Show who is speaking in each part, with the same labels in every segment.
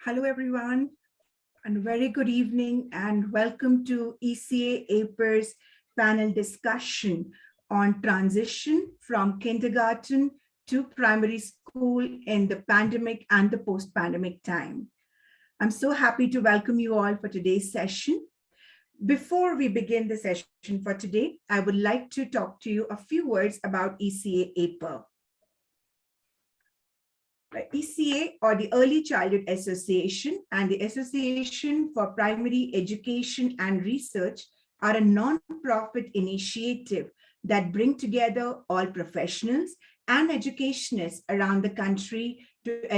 Speaker 1: Hello, everyone, and very good evening, and welcome to ECA APER's panel discussion on transition from kindergarten to primary school in the pandemic and the post-pandemic time. I'm so happy to welcome you all for today's session. Before we begin the session for today, I would like to talk to you a few words about ECA APER. ECA, or the Early Childhood Association, and the Association for Primary Education and Research are a non-profit initiative that bring together all professionals and educationists around the country to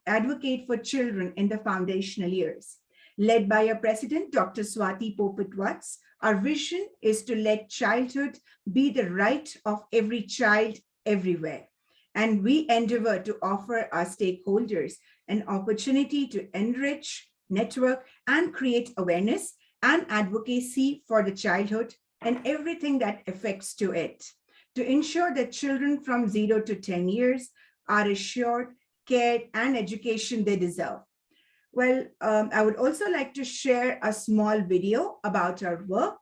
Speaker 1: advocate for children in the foundational years. Led by our president, Dr. Swati Popit-Watts, our vision is to let childhood be the right of every child everywhere. And we endeavor to offer our stakeholders an opportunity to enrich, network, and create awareness and advocacy for the childhood and everything that affects to it, to ensure that children from 0 to 10 years are assured care and education they deserve. Well, I would also like to share a small video about our work.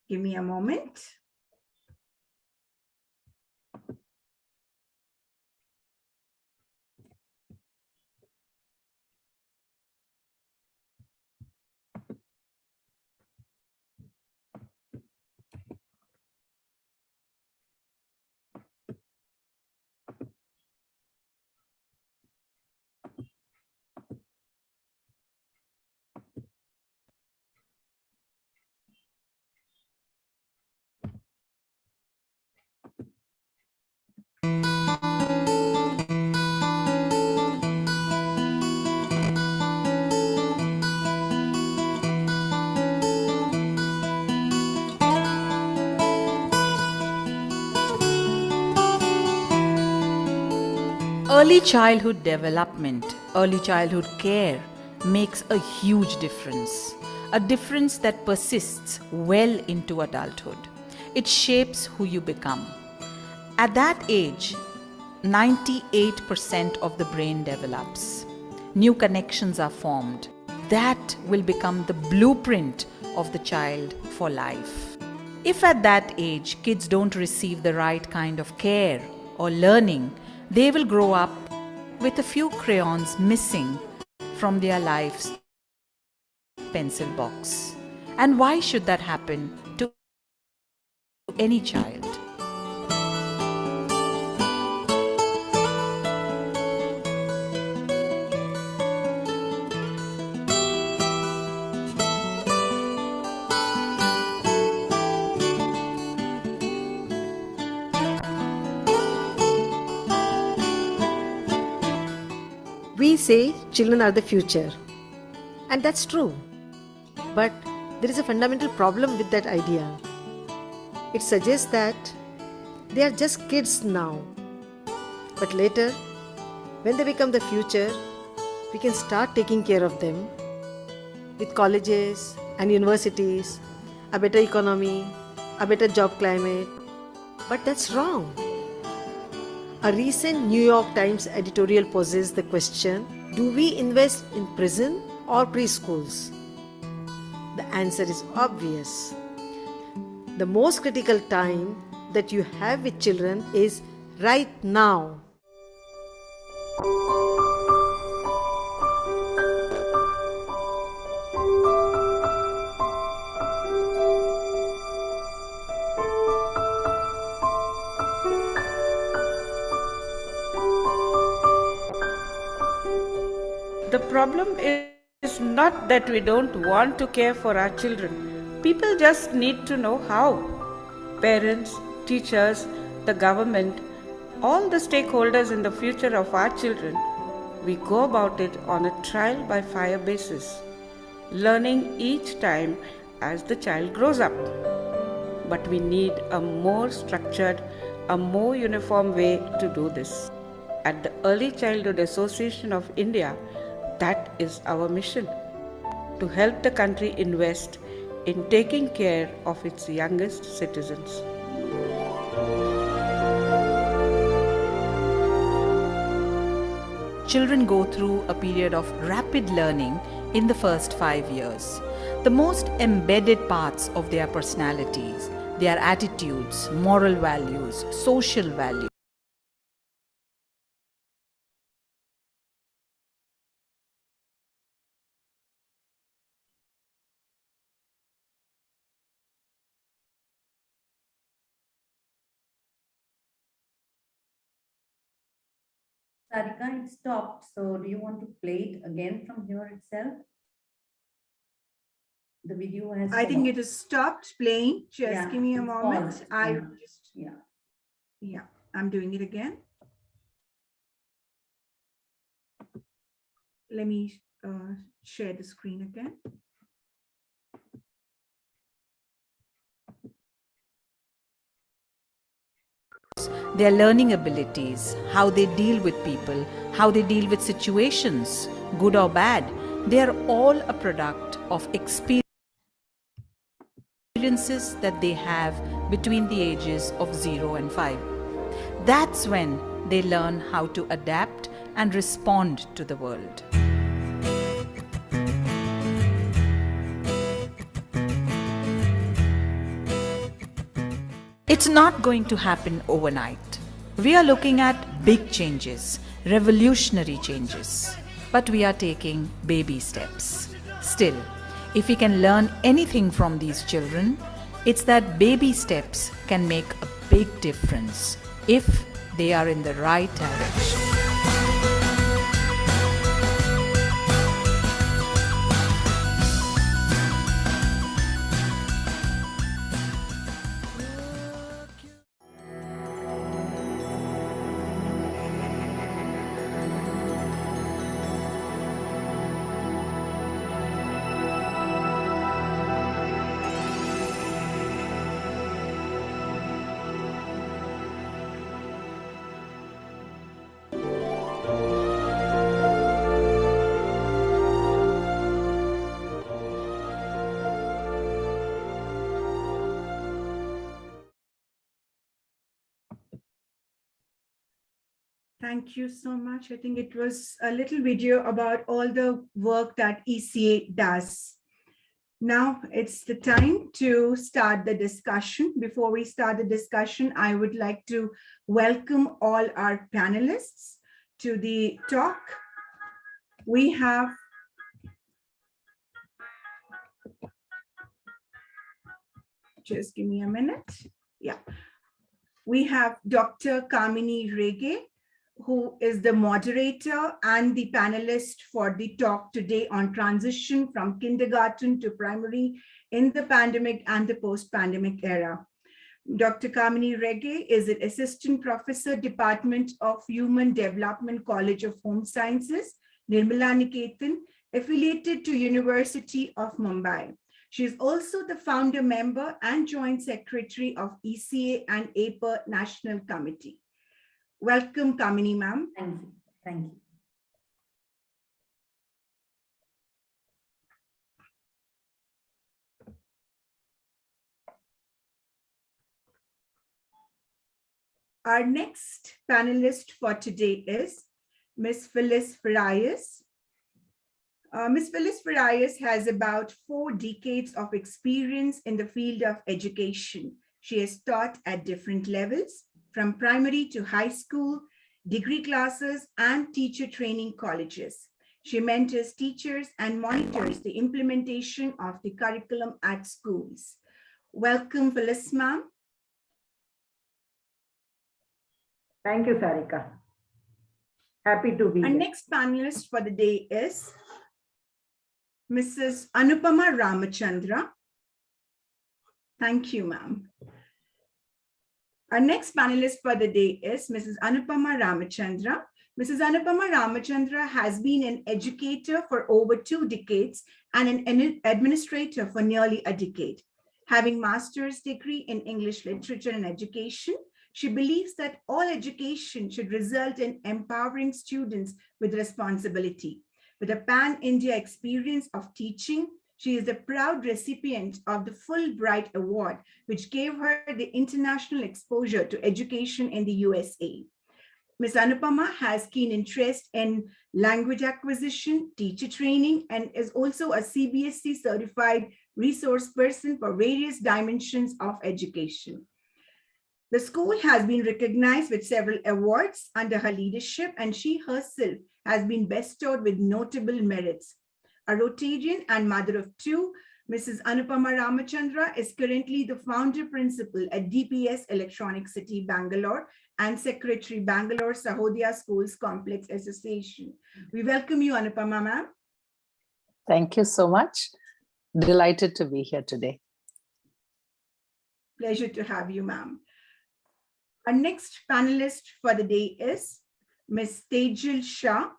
Speaker 1: Give me a moment.
Speaker 2: Early childhood development, early childhood care makes a huge difference. A difference that persists well into adulthood. It shapes who you become. At that age, 98% of the brain develops. New connections are formed. That will become the blueprint of the child for life. If at that age kids don't receive the right kind of care or learning, they will grow up with a few crayons missing from their life's pencil box. And why should that happen to any child?
Speaker 3: We say children are the future, and that's true. But there is a fundamental problem with that idea. It suggests that they are just kids now, but later, when they become the future, we can start taking care of them with colleges and universities, a better economy, a better job climate. But that's wrong. A recent New York Times editorial poses the question, do we invest in prison or preschools? The answer is obvious. The most critical time that you have with children is right now.
Speaker 4: The problem is not that we don't want to care for our children. People just need to know how. Parents, teachers, the government, all the stakeholders in the future of our children, we go about it on a trial by fire basis, learning each time as the child grows up. But we need a more structured, a more uniform way to do this. At the Early Childhood Association of India, that is our mission, to help the country invest in taking care of its youngest citizens.
Speaker 2: children go through a period of rapid learning in the first 5 years. The most embedded parts of their personalities, their attitudes, moral values, social values,
Speaker 5: Sarika, it stopped. So do you want to play it again from here itself? The video has.
Speaker 1: I think it has stopped playing. Just
Speaker 5: Yeah,
Speaker 1: give me a
Speaker 5: it's
Speaker 1: moment.
Speaker 5: paused.
Speaker 1: I
Speaker 5: Yeah.
Speaker 1: just,
Speaker 5: Yeah.
Speaker 1: yeah, I'm doing it again. Let me share the screen again.
Speaker 2: their learning abilities, how they deal with people, how they deal with situations, good or bad. They are all a product of experiences that they have between the ages of 0 and 5. That's when they learn how to adapt and respond to the world. It's not going to happen overnight. We are looking at big changes, revolutionary changes, but we are taking baby steps. Still, if we can learn anything from these children, it's that baby steps can make a big difference if they are in the right direction.
Speaker 1: Thank you so much. I think it was a little video about all the work that ECA does. Now it's the time to start the discussion. Before we start the discussion, I would like to welcome all our panelists to the talk. We have just give me a minute. Yeah. We have Dr. Kamini Rege, who is the moderator and the panelist for the talk today on transition from kindergarten to primary in the pandemic and the post-pandemic era. Dr. Kamini Rege is an assistant professor, Department of Human Development, College of Home Sciences, Nirmala Niketan, affiliated to University of Mumbai. She is also the founder member and joint secretary of ECA and APA National Committee. Welcome, Kamini ma'am.
Speaker 5: Thank you. Thank you.
Speaker 1: Our next panelist for today is Ms. Phyllis Farias. Ms. Phyllis Farias has about 4 decades of experience in the field of education. She has taught at different levels, from primary to high school, degree classes, and teacher training colleges. She mentors teachers and monitors the implementation of the curriculum at schools. Welcome, Phyllis ma'am.
Speaker 6: Thank you, Sarika. Happy to be
Speaker 1: Our
Speaker 6: here.
Speaker 1: next panelist for the day is Mrs. Anupama Ramachandra. Thank you, ma'am. Our next panelist for the day is Mrs. Anupama Ramachandra. Mrs. Anupama Ramachandra has been an educator for over 2 decades and an administrator for nearly a decade. Having master's degree in English literature and education, she believes that all education should result in empowering students with responsibility. With a pan-India experience of teaching, she is a proud recipient of the Fulbright Award, which gave her the international exposure to education in the USA. Ms. Anupama has keen interest in language acquisition, teacher training, and is also a CBSE certified resource person for various dimensions of education. The school has been recognized with several awards under her leadership, and she herself has been bestowed with notable merits. A Rotarian and mother of two, Mrs. Anupama Ramachandra is currently the founder principal at DPS Electronic City, Bangalore, and Secretary, Bangalore Sahodaya Schools Complex Association. We welcome you, Anupama, ma'am.
Speaker 7: Thank you so much. Delighted to be here today.
Speaker 1: Pleasure to have you, ma'am. Our next panelist for the day is Ms. Tejal Shah.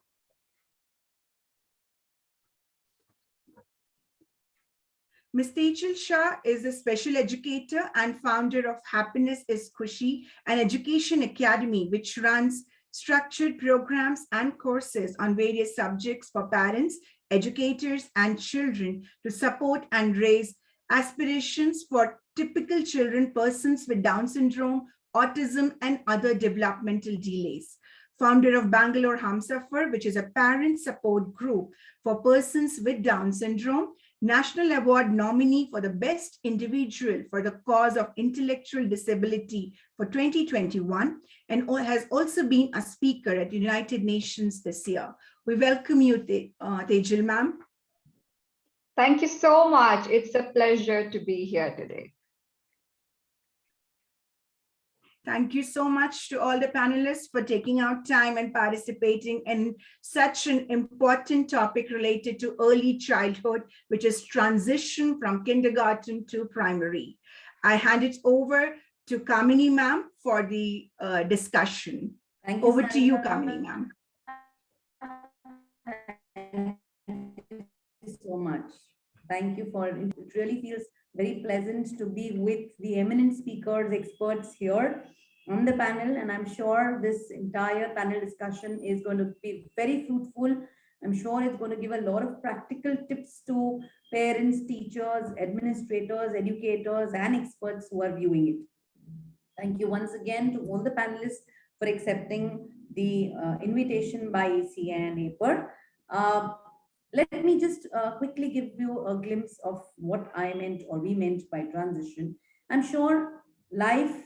Speaker 1: Ms. Tejal Shah is a special educator and founder of Happiness is Khushi, an education academy which runs structured programs and courses on various subjects for parents, educators, and children to support and raise aspirations for typical children, persons with Down syndrome, autism, and other developmental delays. Founder of Bangalore Humsafar, which is a parent support group for persons with Down syndrome, National Award nominee for the Best Individual for the Cause of Intellectual Disability for 2021, and has also been a speaker at United Nations this year. We welcome you, Tejal, ma'am.
Speaker 8: Thank you so much. It's a pleasure to be here today.
Speaker 1: Thank you so much to all the panelists for taking out time and participating in such an important topic related to early childhood, which is transition from kindergarten to primary. I hand it over to Kamini ma'am for the discussion.
Speaker 5: Thank you,
Speaker 1: Over to you,
Speaker 5: Sarika.
Speaker 1: Kamini ma'am.
Speaker 5: Thank you so much. Thank you for it. It really feels very pleasant to be with the eminent speakers, experts here on the panel. And I'm sure this entire panel discussion is going to be very fruitful. I'm sure it's going to give a lot of practical tips to parents, teachers, administrators, educators, and experts who are viewing it. Thank you once again to all the panelists for accepting the invitation by ECA and APER. Let me just quickly give you a glimpse of what I meant or we meant by transition. I'm sure life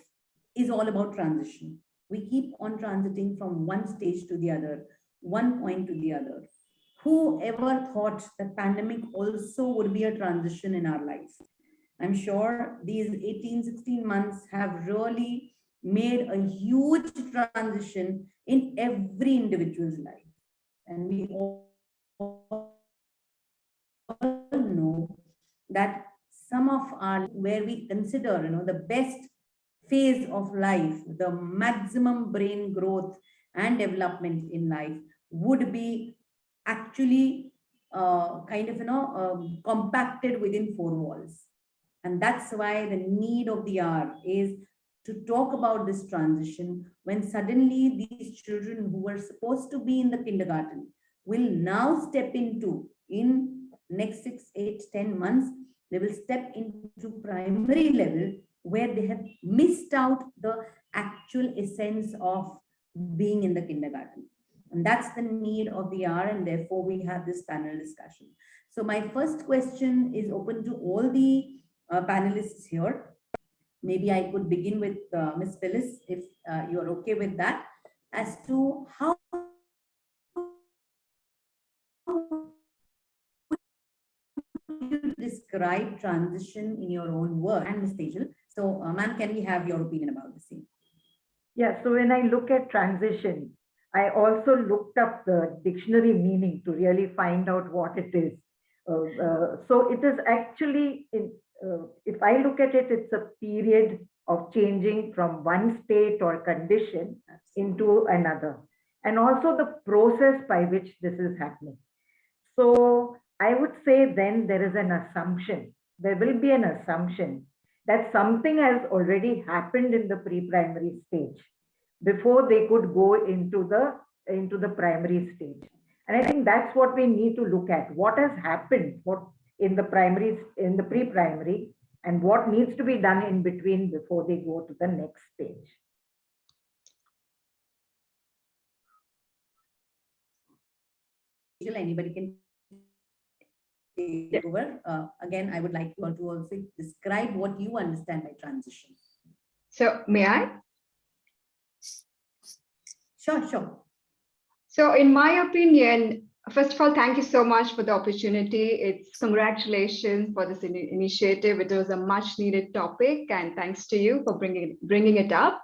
Speaker 5: is all about transition. We keep on transiting from one stage to the other, one point to the other. Who ever thought that pandemic also would be a transition in our life? I'm sure these 18, 16 months have really made a huge transition in every individual's life. And we all know that some of our, where we consider, the best phase of life, the maximum brain growth and development in life would be actually compacted within four walls. And that's why the need of the hour is to talk about this transition when suddenly these children who were supposed to be in the kindergarten will now step into, in next 6, 8, 10 months, they will step into primary level where they have missed out the actual essence of being in the kindergarten. And that's the need of the hour, and therefore we have this panel discussion. So my first question is open to all the panelists here. Maybe I could begin with Ms. Phyllis, if you're okay with that, as to how you describe transition in your own word, and Ms. Tejal. So, ma'am, can we have your opinion about the same?
Speaker 6: Yeah, so when I look at transition, I also looked up the dictionary meaning to really find out what it is. So it is actually, if I look at it, it's a period of changing from one state or condition into another, and also the process by which this is happening. So I would say then there is an assumption, there will be an assumption that something has already happened in the pre-primary stage before they could go into the primary stage. And I think that's what we need to look at. What has happened in the pre-primary, and what needs to be done in between before they go to the next stage.
Speaker 5: Anybody can take over. Again, I would like you all to also describe what you understand by transition.
Speaker 8: So may I?
Speaker 5: Sure, sure.
Speaker 8: So in my opinion, first of all, thank you so much for the opportunity. It's congratulations for this initiative. It was a much needed topic, and thanks to you for bringing it up.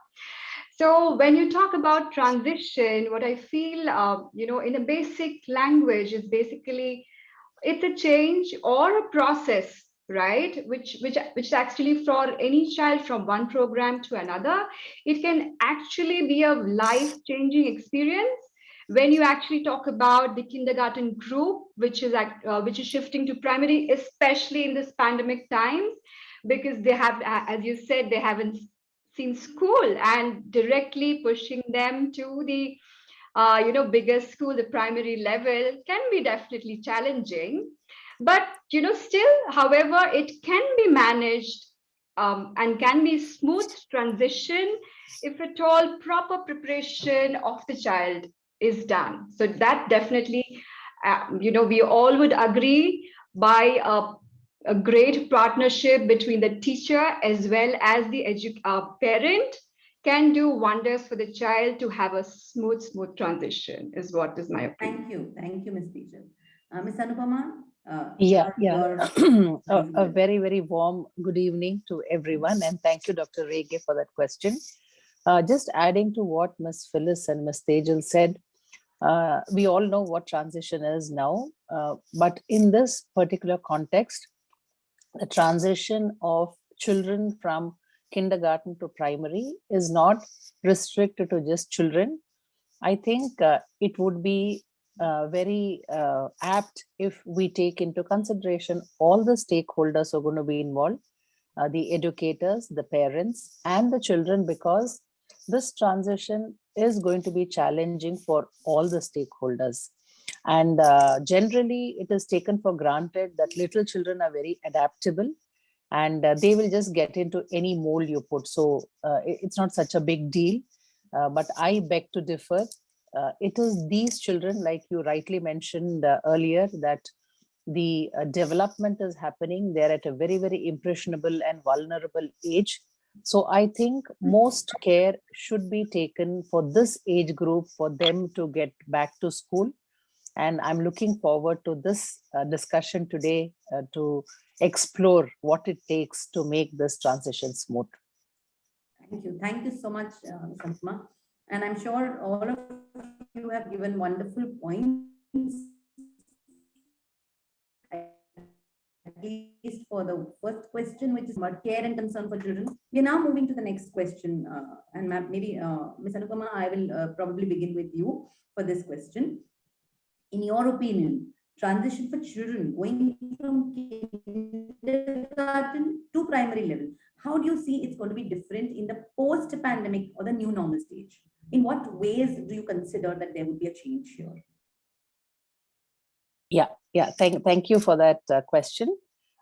Speaker 8: So when you talk about transition, what I feel, in a basic language is basically it's a change or a process, right? Which actually for any child from one program to another, it can actually be a life-changing experience. When you actually talk about the kindergarten group, which is shifting to primary, especially in this pandemic times, because they have, as you said, they haven't seen school, and directly pushing them to the bigger school, the primary level can be definitely challenging. But, still, however, it can be managed and can be smooth transition if at all proper preparation of the child is done. So that definitely, we all would agree by a great partnership between the teacher as well as the parent can do wonders for the child to have a smooth transition, is what is my opinion.
Speaker 5: Thank you, Ms. Teacher. Ms. Anupama?
Speaker 7: Yeah. A
Speaker 5: your-
Speaker 7: very, very warm good evening to everyone. And thank you, Dr. Rege, for that question. Just adding to what Ms. Phyllis and Ms. Tejal said, we all know what transition is now. But in this particular context, the transition of children from kindergarten to primary is not restricted to just children. I think it would be very apt if we take into consideration all the stakeholders who are going to be involved, the educators, the parents, and the children, because this transition is going to be challenging for all the stakeholders. And generally, it is taken for granted that little children are very adaptable and they will just get into any mold you put. So it's not such a big deal. But I beg to differ. It is these children, like you rightly mentioned earlier, that the development is happening. They're at a very, very impressionable and vulnerable age. So I think most care should be taken for this age group for them to get back to school. And I'm looking forward to this discussion today to explore what it takes to make this transition smooth.
Speaker 5: Thank you. Thank you so much, Ms. Anupama. And I'm sure all of you have given wonderful points, at least for the first question, which is about care and concern for children. We are now moving to the next question. And maybe, Ms. Anupama, I will probably begin with you for this question. In your opinion, transition for children going from kindergarten to primary level, how do you see it's going to be different in the post-pandemic or the new normal stage? In what ways do you consider that there would be a change here?
Speaker 7: Yeah. Thank you for that question.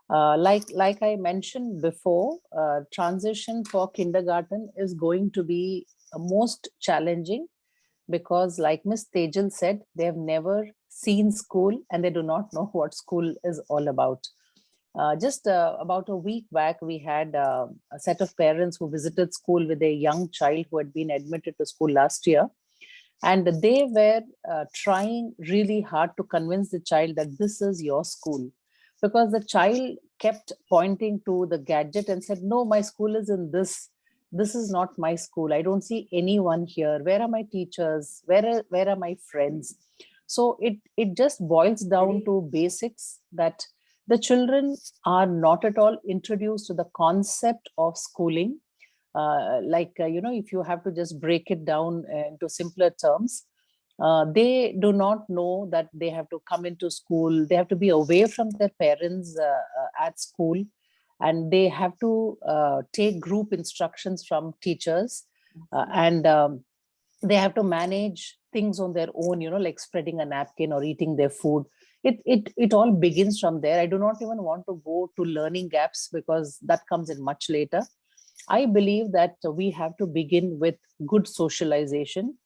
Speaker 7: Like I mentioned before, transition for kindergarten is going to be most challenging because, like Ms. Tejal said, they have never seen school and they do not know what school is all about. Just about a week back, we had a set of parents who visited school with a young child who had been admitted to school last year. And they were trying really hard to convince the child that this is your school, because the child kept pointing to the gadget and said, no, my school is in this. This is not my school. I don't see anyone here. Where are my teachers? Where are my friends? So it just boils down to basics, that the children are not at all introduced to the concept of schooling. If you have to just break it down into simpler terms, they do not know that they have to come into school. They have to be away from their parents at school, and they have to take group instructions from teachers, and they have to manage things on their own, like spreading a napkin or eating their food. It all begins from there. I do not even want to go to learning gaps because that comes in much later. I believe that we have to begin with good socialization.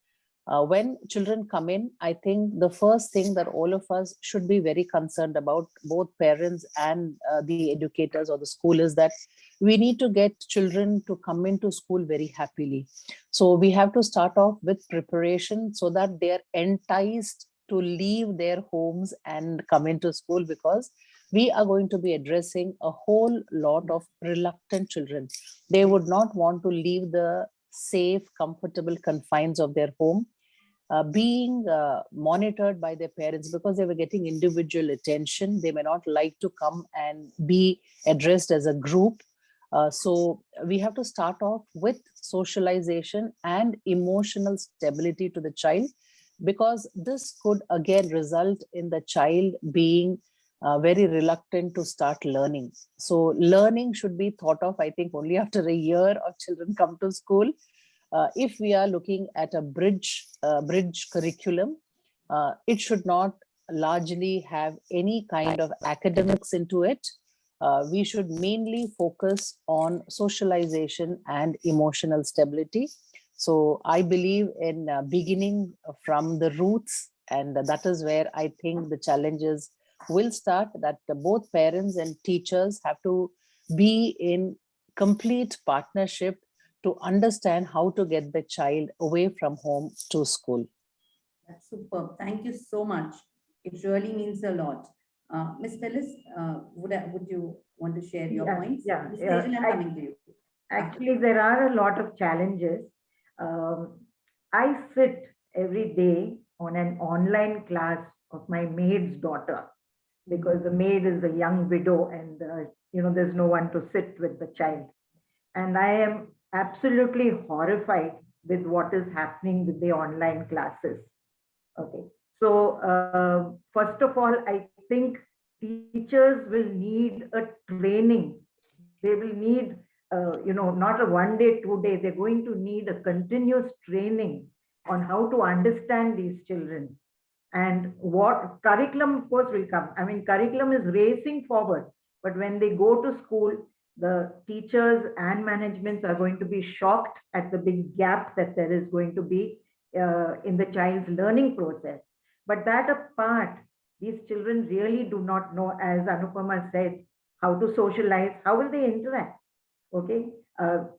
Speaker 7: When children come in, I think the first thing that all of us should be very concerned about, both parents and the educators or the school, is that we need to get children to come into school very happily. So we have to start off with preparation so that they are enticed to leave their homes and come into school, because we are going to be addressing a whole lot of reluctant children. They would not want to leave the safe, comfortable confines of their home, being monitored by their parents, because they were getting individual attention. They may not like to come and be addressed as a group. So we have to start off with socialization and emotional stability to the child, because this could again result in the child being very reluctant to start learning. So learning should be thought of, I think, only after a year of children come to school. If we are looking at a bridge curriculum, it should not largely have any kind of academics into it. We should mainly focus on socialization and emotional stability. So I believe in beginning from the roots, and that is where I think the challenges will start, that both parents and teachers have to be in complete partnership to understand how to get the child away from home to school.
Speaker 5: That's superb. Thank you so much. It really means a lot. Ms. Phyllis, would you want to share your points? Ms. Tejal, I'm coming to you.
Speaker 6: Actually, there are a lot of challenges. I sit every day on an online class of my maid's daughter, because the maid is a young widow and there's no one to sit with the child. And I am absolutely horrified with what is happening with the online classes. Okay. So first of all, I think teachers will need a training. They will need, not a 1 day, 2 day. They're going to need a continuous training on how to understand these children. And what curriculum, of course, will come. I mean, curriculum is racing forward, but when they go to school, the teachers and managements are going to be shocked at the big gap that there is going to be in the child's learning process. But that apart, these children really do not know, as Anupama said, how to socialize. How will they interact? Okay,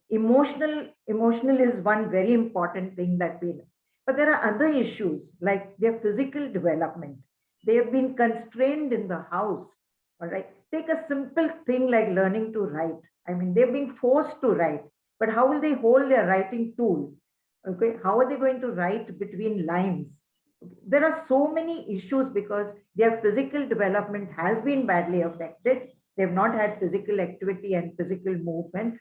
Speaker 6: emotional is one very important thing that we know. But there are other issues like their physical development. They have been constrained in the house. All right. Take a simple thing like learning to write. I mean, they're being forced to write, but how will they hold their writing tool? Okay. How are they going to write between lines? There are so many issues because their physical development has been badly affected. They've not had physical activity and physical movement.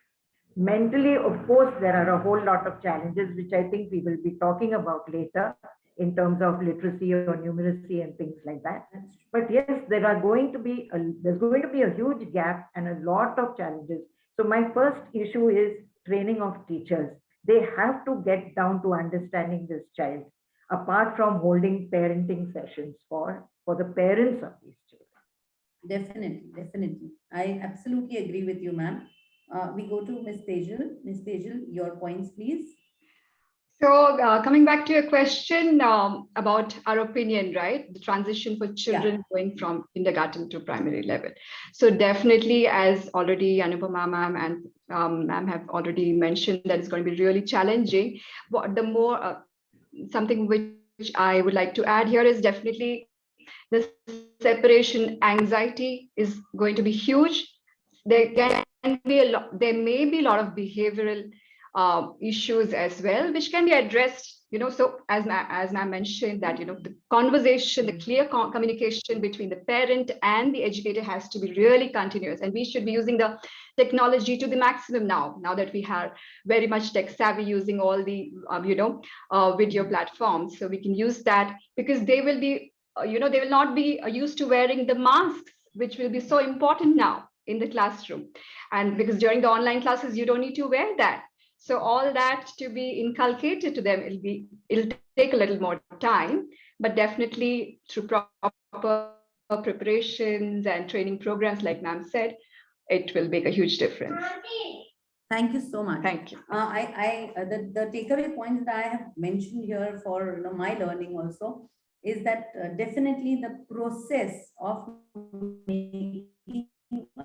Speaker 6: Mentally, of course, there are a whole lot of challenges, which I think we will be talking about later in terms of literacy or numeracy and things like that. But yes, there's going to be a huge gap and a lot of challenges. So my first issue is training of teachers. They have to get down to understanding this child, apart from holding parenting sessions for the parents of these children.
Speaker 5: Definitely. I absolutely agree with you, ma'am. We go to Ms. Tejal. Ms. Tejal, your points, please.
Speaker 8: So coming back to your question about our opinion, right? The transition for children going from kindergarten to primary level. So definitely, as already Anupama ma'am and ma'am have already mentioned, that it's going to be really challenging. But the more something which I would like to add here is definitely the separation anxiety is going to be huge. There may be a lot of behavioral issues as well, which can be addressed, so as ma'am mentioned that, the conversation, the clear communication between the parent and the educator has to be really continuous. And we should be using the technology to the maximum now that we are very much tech savvy, using all the, video platforms. So we can use that because they will be, they will not be used to wearing the masks, which will be so important now in the classroom. And because during the online classes, you don't need to wear that. So all that to be inculcated to them, it'll take a little more time, but definitely through proper preparations and training programs, like ma'am said, it will make a huge difference.
Speaker 5: Thank you so much.
Speaker 8: Thank you.
Speaker 5: The takeaway points that I have mentioned here for my learning also is that definitely the process of making a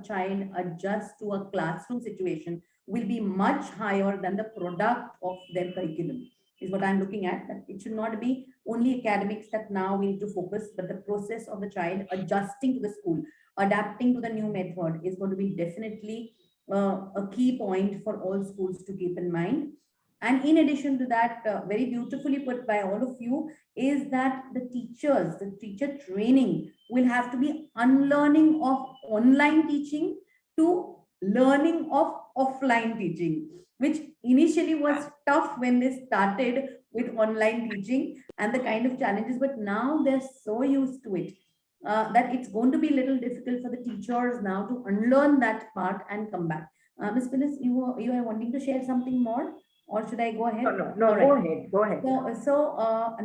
Speaker 5: child adjust to a classroom situation will be much higher than the product of their curriculum, is what I'm looking at. That it should not be only academics that now we need to focus, but the process of the child adjusting to the school, adapting to the new method is going to be definitely a key point for all schools to keep in mind. And in addition to that, very beautifully put by all of you, is that the teachers, the teacher training will have to be unlearning of online teaching to learning of offline teaching, which initially was tough when they started with online teaching and the kind of challenges, but now they're so used to it that it's going to be a little difficult for the teachers now to unlearn that part and come back. Ms. Phyllis, you are wanting to share something more, or should I go ahead?
Speaker 6: No,
Speaker 5: All
Speaker 6: go
Speaker 5: right.
Speaker 6: ahead, go ahead.
Speaker 5: So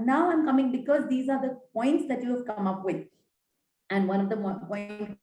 Speaker 5: now I'm coming, because these are the points that you have come up with. And one of the points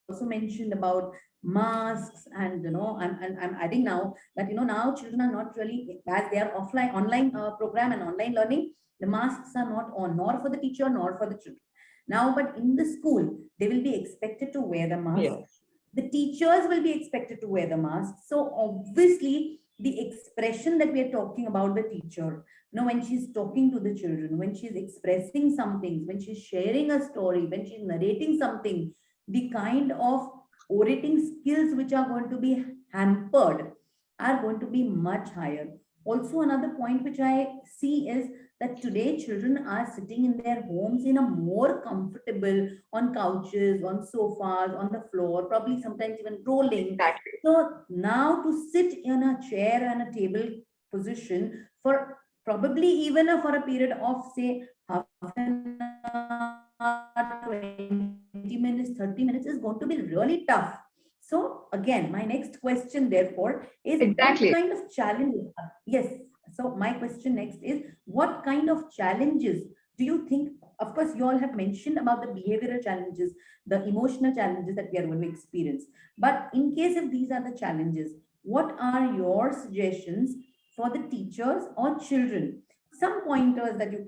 Speaker 5: also mentioned about masks, and I'm adding now that now children are not really, as they are offline online program and online learning, the masks are not on, nor for the teacher nor for the children now. But in the school they will be expected to wear the mask.
Speaker 6: Yes.
Speaker 5: The teachers will be expected to wear the mask. So obviously the expression that we are talking about, the teacher, when she's talking to the children, when she's expressing something, when she's sharing a story, when she's narrating something, the kind of orating skills which are going to be hampered are going to be much higher. Also, another point which I see is that today children are sitting in their homes in a more comfortable, on couches, on sofas, on the floor, probably sometimes even rolling.
Speaker 8: Exactly.
Speaker 5: So now to sit in a chair and a table position for probably even for a period of say half an hour, 20 minutes, 30 minutes is going to be really tough. So again, my next question therefore is,
Speaker 8: Exactly.
Speaker 5: what kind of challenges? Yes. So my question next is, what kind of challenges do you think? Of course, you all have mentioned about the behavioral challenges, the emotional challenges that we are going to experience. But in case if these are the challenges, what are your suggestions for the teachers or children? Some pointers that you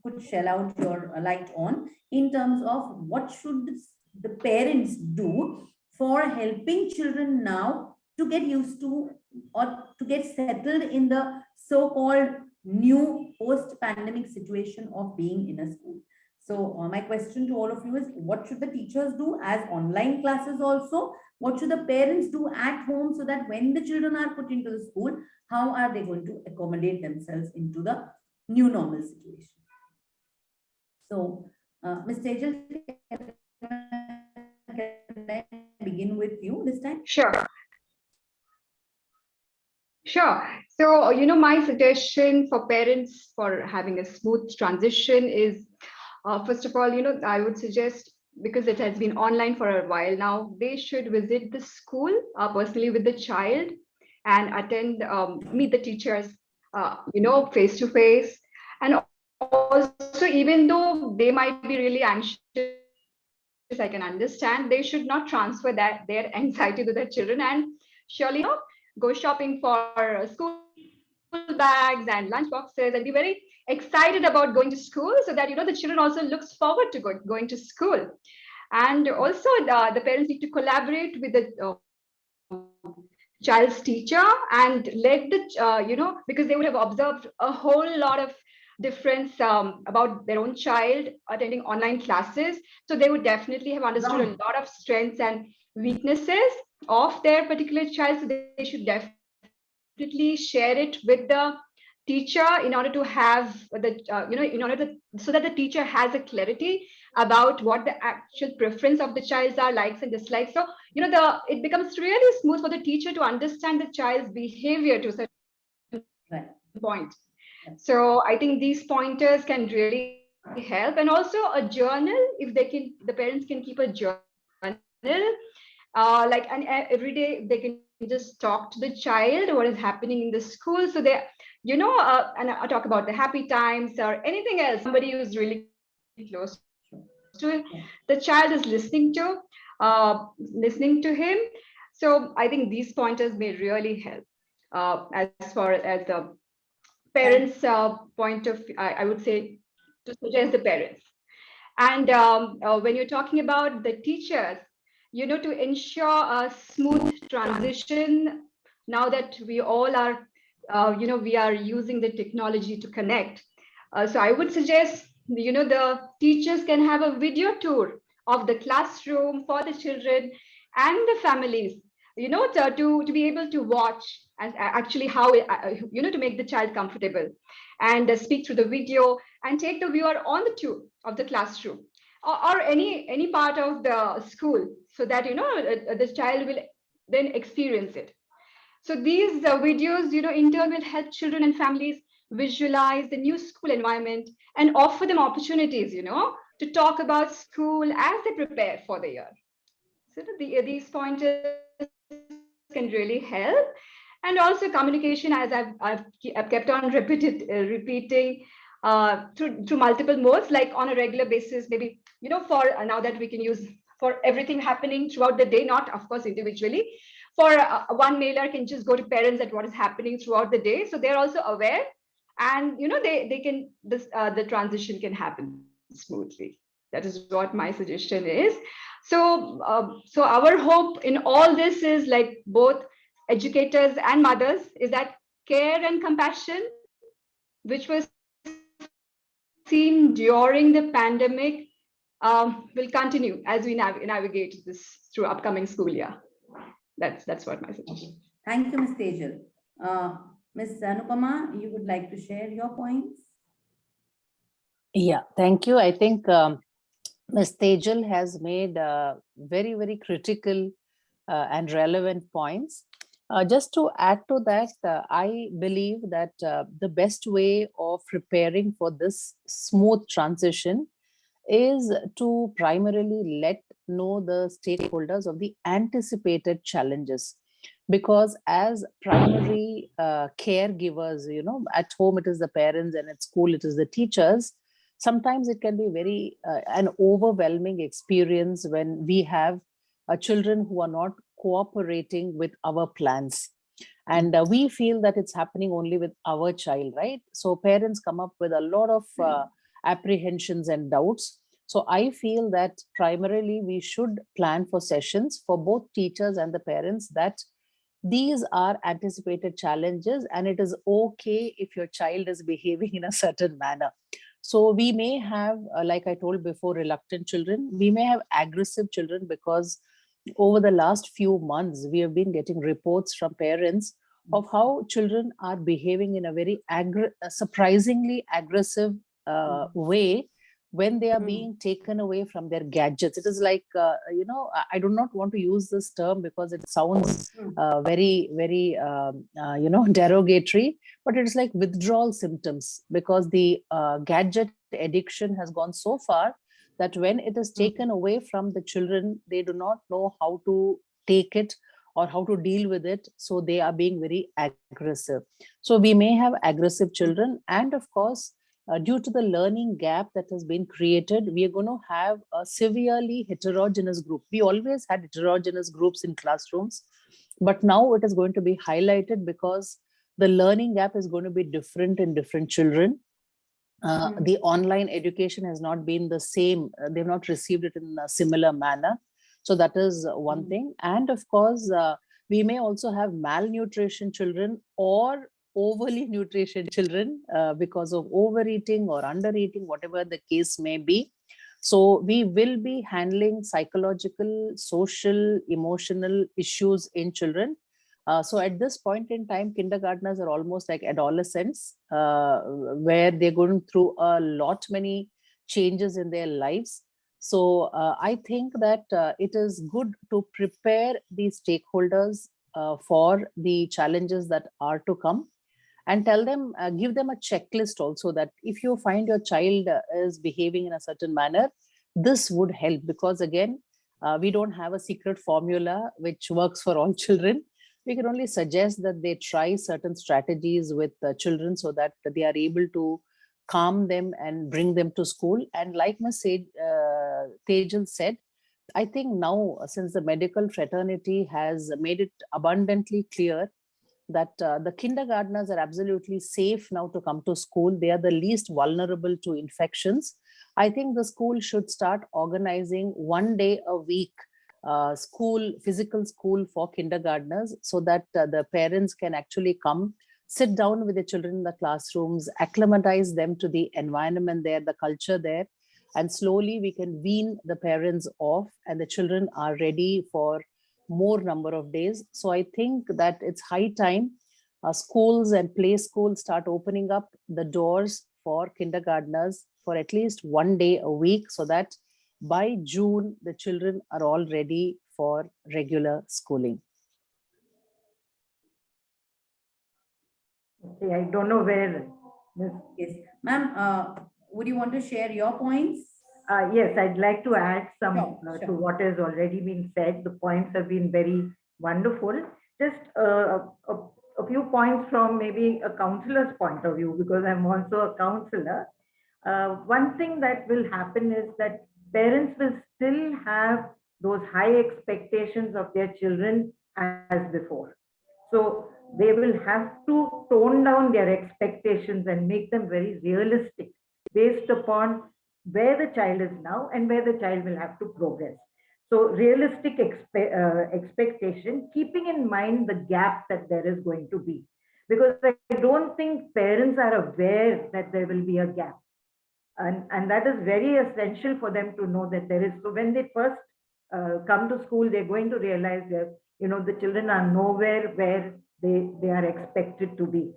Speaker 5: could shell out your light on in terms of what should the parents do for helping children now to get used to or to get settled in the so-called new post-pandemic situation of being in a school. So my question to all of you is, what should the teachers do as online classes also? What should the parents do at home so that when the children are put into the school, how are they going to accommodate themselves into the new normal situation? So, Ms. Tejal, can I begin with you this time?
Speaker 8: Sure. Sure. So, my suggestion for parents for having a smooth transition is, first of all, I would suggest, because it has been online for a while now, they should visit the school personally with the child and attend, meet the teachers, face to face. And also, even though they might be really anxious, I can understand, they should not transfer their anxiety to their children, and surely go shopping for school bags and lunch boxes and be very excited about going to school, so that the children also looks forward to going to school. And also the parents need to collaborate with the child's teacher and let the because they would have observed a whole lot of difference about their own child attending online classes, so they would definitely have understood a lot of strengths and weaknesses of their particular child. So they should definitely share it with the teacher in order to have the so that the teacher has a clarity about what the actual preference of the child's are, likes and dislikes. So it becomes really smooth for the teacher to understand the child's behavior to a certain point. So I think these pointers can really help. And also a journal, if the parents can keep a journal, and every day they can just talk to the child what is happening in the school. So they, and I talk about the happy times or anything else, somebody who's really close to it, the child is listening to him. So I think these pointers may really help as far as the parents' point of, I would say, to suggest the parents. And when you're talking about the teachers, to ensure a smooth transition, now that we all are, we are using the technology to connect. So I would suggest, the teachers can have a video tour of the classroom for the children and the families, to be able to watch and actually how, to make the child comfortable and speak through the video and take the viewer on the tour of the classroom or any part of the school, so that the child will then experience it. So these videos, in turn will help children and families visualize the new school environment and offer them opportunities, to talk about school as they prepare for the year. So these pointers can really help. And also communication, as I've kept on repeating through multiple modes, like on a regular basis, maybe, for now that we can use for everything happening throughout the day, not of course individually. For one mailer can just go to parents at what is happening throughout the day, so they're also aware, and they can the transition can happen smoothly. That is what my suggestion is. So so our hope in all this is, like, both educators and mothers, is that care and compassion, which was seen during the pandemic, will continue as we navigate this through upcoming school year. That's what my suggestion.
Speaker 5: Thank you, Ms. Tejal. Ms. Anupama, you would like to share your points?
Speaker 7: Yeah, thank you. I think Ms. Tejal has made very, very critical and relevant points. Just to add to that, I believe that the best way of preparing for this smooth transition is to primarily let know the stakeholders of the anticipated challenges. Because as primary caregivers, at home it is the parents and at school it is the teachers, sometimes it can be very an overwhelming experience when we have children who are not cooperating with our plans. And we feel that it's happening only with our child, right? So parents come up with a lot of apprehensions and doubts. So I feel that primarily we should plan for sessions for both teachers and the parents, that these are anticipated challenges and it is okay if your child is behaving in a certain manner. So we may have, like I told before, reluctant children. We may have aggressive children, because over the last few months, we have been getting reports from parents of how children are behaving in a very surprisingly aggressive way when they are being taken away from their gadgets. It is like, I do not want to use this term because it sounds very, very, derogatory, but it's like withdrawal symptoms, because the gadget addiction has gone so far that when it is taken away from the children, they do not know how to take it or how to deal with it. So they are being very aggressive. So we may have aggressive children. And of course, due to the learning gap that has been created, we are going to have a severely heterogeneous group. We always had heterogeneous groups in classrooms, but now it is going to be highlighted because the learning gap is going to be different in different children. The online education has not been the same. They've not received it in a similar manner. So that is one thing. And of course, we may also have malnutrition children or overly nutrition children because of overeating or undereating, whatever the case may be. So we will be handling psychological, social, emotional issues in children. So at this point in time, kindergartners are almost like adolescents, where they're going through a lot many changes in their lives. So I think that it is good to prepare the stakeholders for the challenges that are to come, and tell them, give them a checklist also, that if you find your child is behaving in a certain manner, this would help. Because again, we don't have a secret formula which works for all children. We can only suggest that they try certain strategies with children so that they are able to calm them and bring them to school. And like Ms. Tejal said, I think now, since the medical fraternity has made it abundantly clear that the kindergartners are absolutely safe now to come to school, they are the least vulnerable to infections. I think the school should start organizing 1 day a week physical school for kindergartners, so that the parents can actually come, sit down with the children in the classrooms, acclimatize them to the environment there, the culture there, and slowly we can wean the parents off and the children are ready for more number of days. So I think that it's high time schools and play schools start opening up the doors for kindergartners for at least 1 day a week, so that by June, the children are all ready for regular schooling.
Speaker 6: Okay, I don't know where.
Speaker 5: Yes, ma'am, would you want to share your points?
Speaker 6: Yes, I'd like to add some
Speaker 5: Sure,
Speaker 6: to
Speaker 5: sure.
Speaker 6: what has already been said. The points have been very wonderful. Just a few points from maybe a counselor's point of view, because I'm also a counselor. One thing that will happen is that parents will still have those high expectations of their children as before. So they will have to tone down their expectations and make them very realistic based upon where the child is now and where the child will have to progress. So realistic expectation, keeping in mind the gap that there is going to be, because I don't think parents are aware that there will be a gap. And that is very essential for them to know that there is. So when they first come to school, they're going to realize that, the children are nowhere where they are expected to be.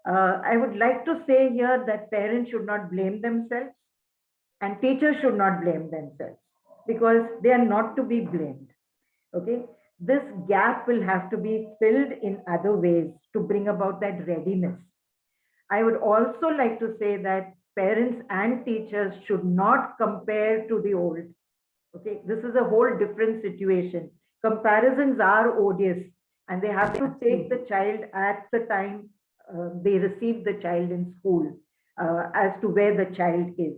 Speaker 6: I would like to say here that parents should not blame themselves and teachers should not blame themselves, because they are not to be blamed. Okay. This gap will have to be filled in other ways to bring about that readiness. I would also like to say that parents and teachers should not compare to the old. Okay, this is a whole different situation. Comparisons are odious, and they have to take the child at the time they receive the child in school as to where the child is.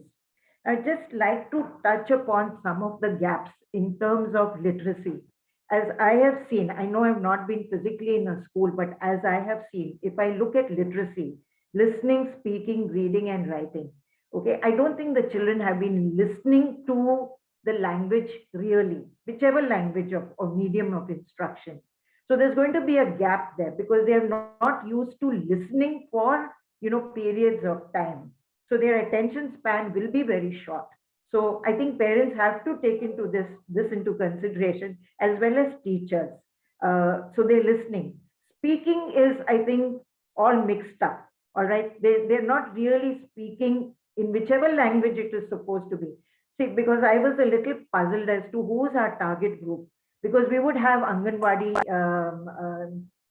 Speaker 6: I'd just like to touch upon some of the gaps in terms of literacy. As I have seen, I know I've not been physically in a school, but as I have seen, if I look at literacy, listening, speaking, reading, and writing, okay, I don't think the children have been listening to the language really, whichever language or medium of instruction. So there's going to be a gap there because they are not used to listening for, periods of time. So their attention span will be very short. So I think parents have to take into this into consideration, as well as teachers. So they're listening. Speaking is, I think, all mixed up. All right, they're not really speaking in whichever language it is supposed to be. See, because I was a little puzzled as to who's our target group, because we would have Anganwadi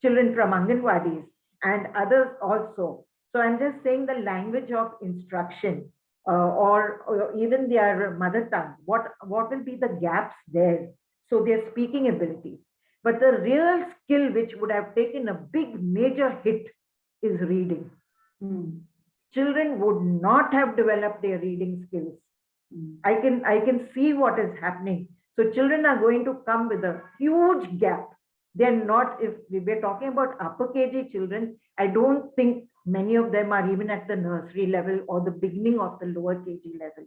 Speaker 6: children from Anganwadis and others also. So I'm just saying the language of instruction or even their mother tongue, what will be the gaps there? So their speaking abilities. But the real skill which would have taken a big major hit is reading. Children would not have developed their reading skills. I can see what is happening. So children are going to come with a huge gap. They're not, if we're talking about upper KG children, I don't think many of them are even at the nursery level or the beginning of the lower KG level.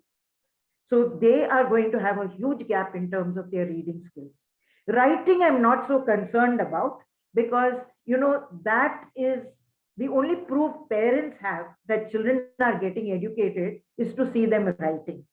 Speaker 6: So they are going to have a huge gap in terms of their reading skills. Writing, I'm not so concerned about, because, that is the only proof parents have that children are getting educated is to see them writing.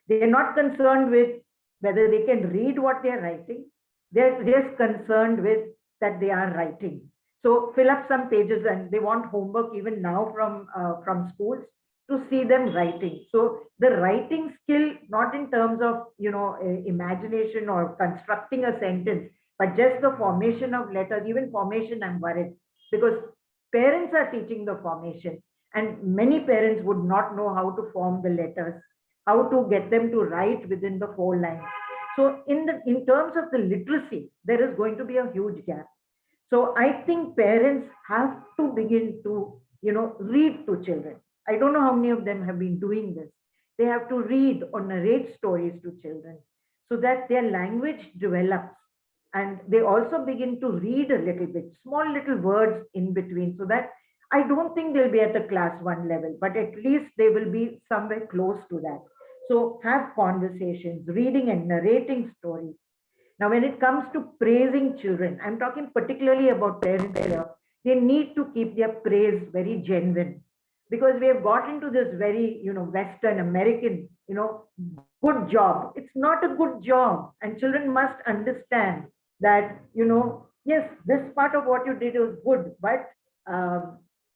Speaker 6: They're not concerned with whether they can read what they're writing. They're just concerned with that they are writing. So fill up some pages, and they want homework even now from schools to see them writing. So the writing skill, not in terms of, imagination or constructing a sentence, but just the formation of letters, even formation, I'm worried, because parents are teaching the formation, and many parents would not know how to form the letters, how to get them to write within the 4 lines. So in terms of the literacy, there is going to be a huge gap. So I think parents have to begin to, read to children. I don't know how many of them have been doing this. They have to read or narrate stories to children. so that their language develops. And they also begin to read a little bit, small little words in between, so that I don't think they'll be at the class 1 level, but at least they will be somewhere close to that. So have conversations, reading and narrating stories. Now, when it comes to praising children, I'm talking particularly about parents here. They need to keep their praise very genuine, because we have got into this very, Western American, good job. It's not a good job. And children must understand that, yes, this part of what you did was good, but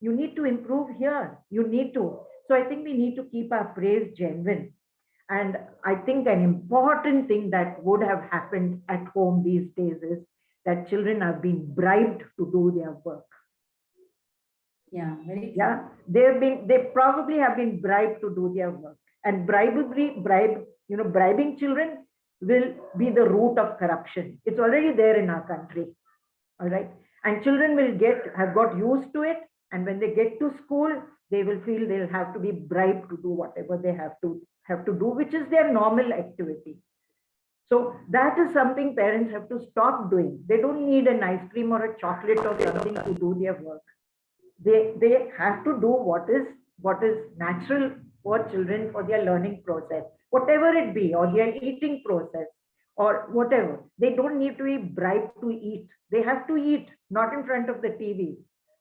Speaker 6: you need to improve here. You need to. So I think we need to keep our praise genuine. And I think an important thing that would have happened at home these days is that children have been bribed to do their work.
Speaker 5: Yeah, very true.
Speaker 6: Yeah, they probably have been bribed to do their work. And bribing children will be the root of corruption. It's already there in our country. All right. And children will have got used to it. And when they get to school, they will feel they'll have to be bribed to do whatever they have to do, which is their normal activity. So that is something parents have to stop doing. They don't need an ice cream or a chocolate or something to do their work. They have to do what is natural for children, for their learning process, whatever it be, or their eating process, or whatever. They don't need to be bribed to eat. They have to eat, not in front of the TV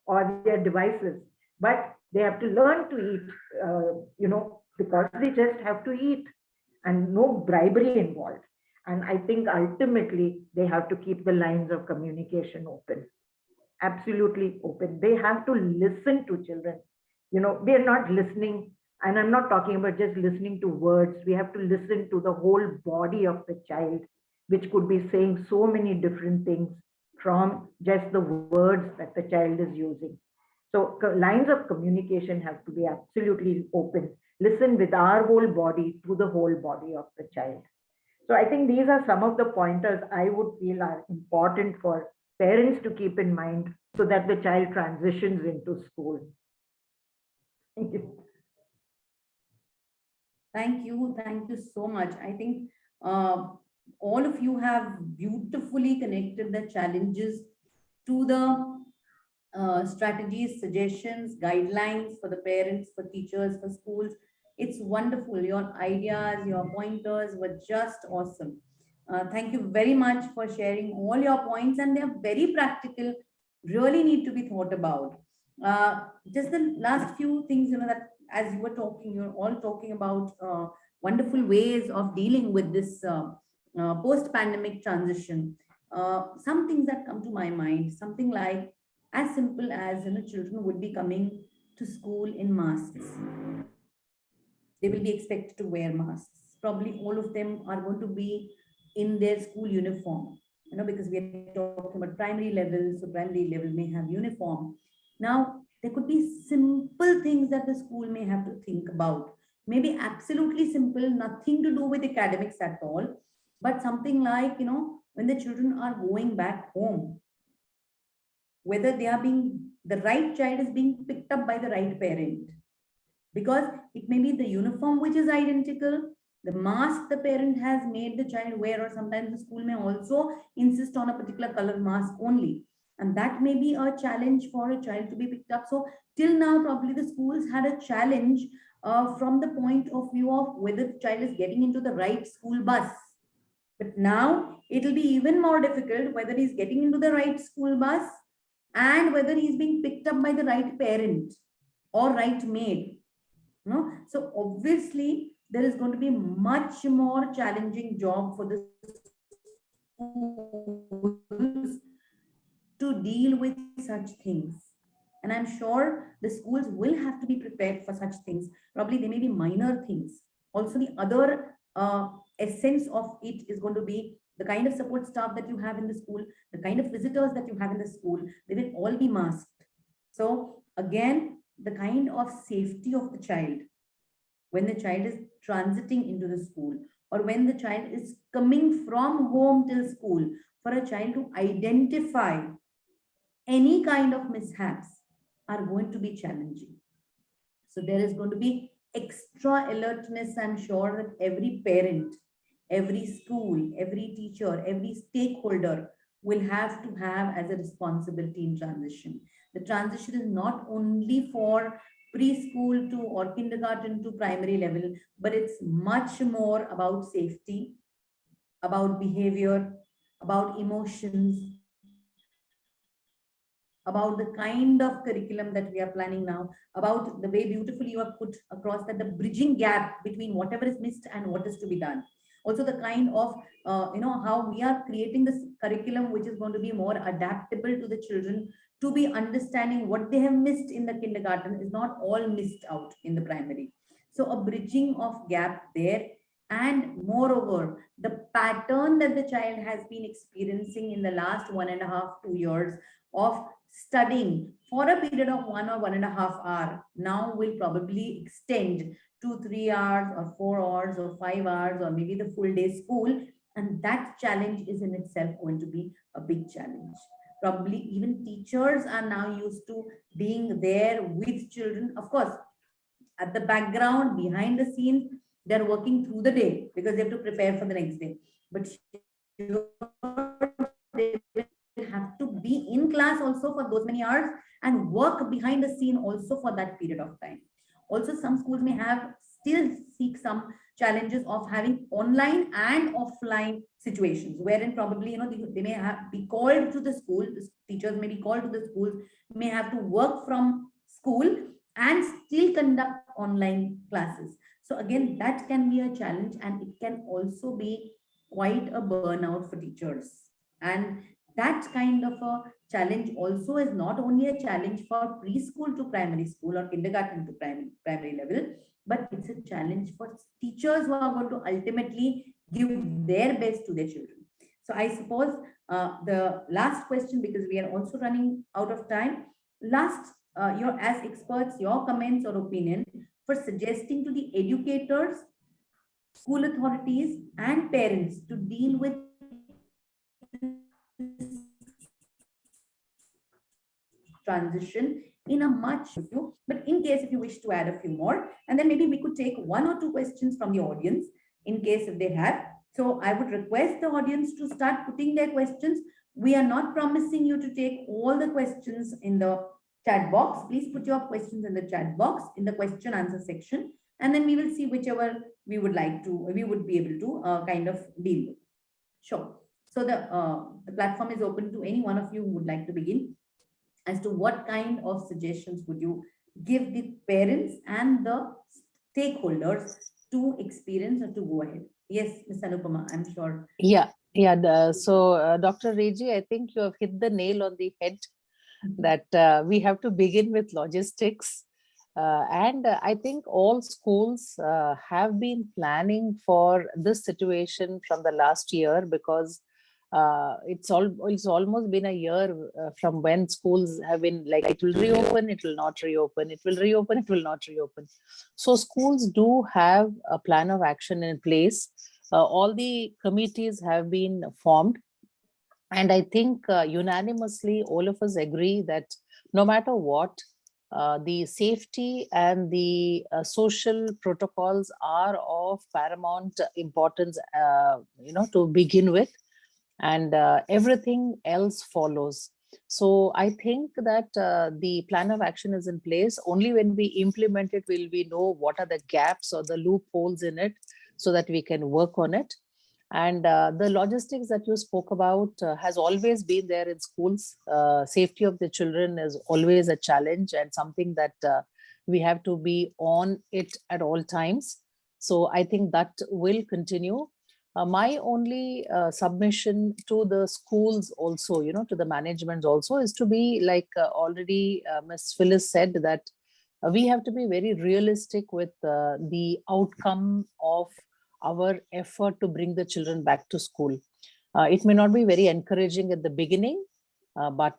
Speaker 6: or their devices, but they have to learn to eat, because they just have to eat, and no bribery involved. And I think ultimately they have to keep the lines of communication open, absolutely open. They have to listen to children. We are not listening, and I'm not talking about just listening to words. We have to listen to the whole body of the child, which could be saying so many different things from just the words that the child is using. So lines of communication have to be absolutely open. Listen with our whole body to the whole body of the child. So I think these are some of the pointers I would feel are important for parents to keep in mind so that the child transitions into school. Thank you.
Speaker 5: Thank you. Thank you so much. I think all of you have beautifully connected the challenges to the strategies, suggestions, guidelines for the parents, for teachers, for schools. It's wonderful. Your ideas, your pointers were just awesome. Thank you very much for sharing all your points, and they're very practical, really need to be thought about. Just the last few things, that as you were talking, you're all talking about wonderful ways of dealing with this post-pandemic transition. Some things that come to my mind, something like as simple as, children would be coming to school in masks. They will be expected to wear masks. Probably all of them are going to be in their school uniform, because we are talking about primary level, so primary level may have uniform. Now, there could be simple things that the school may have to think about. Maybe absolutely simple, nothing to do with academics at all, but something like, when the children are going back home, whether the right child is being picked up by the right parent. Because it may be the uniform which is identical, the mask the parent has made the child wear, or sometimes the school may also insist on a particular color mask only. And that may be a challenge for a child to be picked up. So till now, probably the schools had a challenge from the point of view of whether the child is getting into the right school bus. But now it will be even more difficult whether he's getting into the right school bus and whether he's being picked up by the right parent or right maid. So obviously there is going to be much more challenging job for the schools to deal with such things. And I'm sure the schools will have to be prepared for such things. Probably they may be minor things. Also, the other essence of it is going to be the kind of support staff that you have in the school, the kind of visitors that you have in the school, they will all be masked. So again, the kind of safety of the child when the child is transiting into the school, or when the child is coming from home till school, for a child to identify any kind of mishaps are going to be challenging. So there is going to be extra alertness, I'm sure, that every parent every school, every teacher, every stakeholder will have to have as a responsibility in transition. The transition is not only for preschool to or kindergarten to primary level, but it's much more about safety, about behavior, about emotions, about the kind of curriculum that we are planning now, about the way beautifully you have put across that the bridging gap between whatever is missed and what is to be done. Also the kind of, how we are creating this curriculum, which is going to be more adaptable to the children, to be understanding what they have missed in the kindergarten is not all missed out in the primary. So a bridging of gap there. And moreover, the pattern that the child has been experiencing in the last 1.5, 2 years of studying for a period of 1 or 1.5 hour now will probably extend to 3 hours or 4 hours or 5 hours or maybe the full day school. And that challenge is in itself going to be a big challenge. Probably even teachers are now used to being there with children. Of course, at the background, behind the scenes, they're working through the day because they have to prepare for the next day. But they will have to be in class also for those many hours and work behind the scene also for that period of time. Also, some schools may have still seek some challenges of having online and offline situations wherein probably they may have be called to the school. The teachers may be called to the schools, may have to work from school and still conduct online classes. So again, that can be a challenge, and it can also be quite a burnout for teachers. And that kind of a challenge also is not only a challenge for preschool to primary school or kindergarten to primary level, but it's a challenge for teachers who are going to ultimately give their best to their children. So I suppose the last question, because we are also running out of time, your as experts, your comments or opinion for suggesting to the educators, school authorities and parents to deal with transition in a much few, but in case if you wish to add a few more, and then maybe we could take 1 or 2 questions from the audience in case if they have. So I would request the audience to start putting their questions. We are not promising you to take all the questions in the chat box. Please put your questions in the chat box in the question answer section, and then we will see whichever we would be able to kind of deal with. Sure. So the platform is open to any one of you who would like to begin as to what kind of suggestions would you give the parents and the stakeholders to experience or to go ahead. Yes, Ms. Anupama, I'm sure.
Speaker 7: Yeah. So Dr. Reji, I think you have hit the nail on the head that we have to begin with logistics. And I think all schools have been planning for this situation from the last year, because it's almost been a year from when schools have been like, it will reopen, it will not reopen, it will reopen, it will not reopen. So schools do have a plan of action in place. All the committees have been formed. And I think unanimously, all of us agree that no matter what, the safety and the social protocols are of paramount importance, to begin with, and everything else follows. So I think that the plan of action is in place. Only when we implement it will we know what are the gaps or the loopholes in it, so that we can work on it. And the logistics that you spoke about has always been there in schools. Safety of the children is always a challenge and something that we have to be on it at all times. So I think that will continue. My only submission to the schools also, to the management also, is to be like already Ms. Phyllis said, that we have to be very realistic with the outcome of our effort to bring the children back to school. It may not be very encouraging at the beginning, but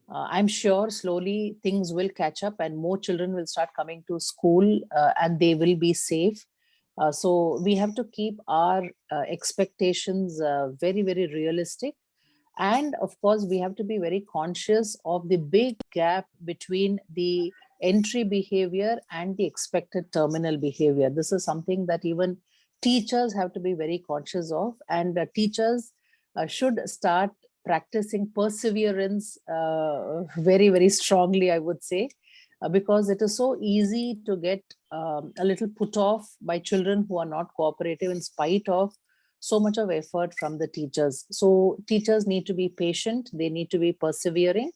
Speaker 7: I'm sure slowly things will catch up and more children will start coming to school and they will be safe. So we have to keep our expectations very, very realistic. And of course, we have to be very conscious of the big gap between the entry behavior and the expected terminal behavior. This is something that even teachers have to be very conscious of, and teachers should start practicing perseverance very, very strongly, I would say, because it is so easy to get a little put off by children who are not cooperative in spite of so much of effort from the teachers. So teachers need to be patient, they need to be persevering,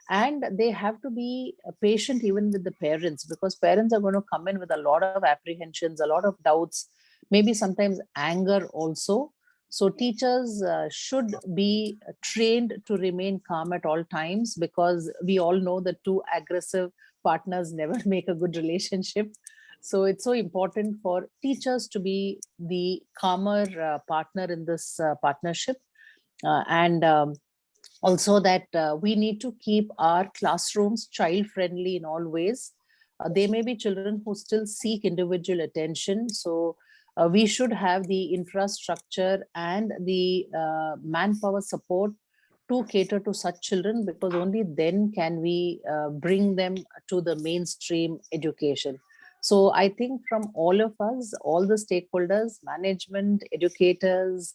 Speaker 7: and they have to be patient even with the parents, because parents are going to come in with a lot of apprehensions, a lot of doubts, maybe sometimes anger also. So teachers should be trained to remain calm at all times, because we all know that two aggressive partners never make a good relationship. So it's so important for teachers to be the calmer partner in this partnership. And also that we need to keep our classrooms child friendly in all ways. There may be children who still seek individual attention. So we should have the infrastructure and the manpower support to cater to such children, because only then can we bring them to the mainstream education. So I think from all of us, all the stakeholders, management, educators,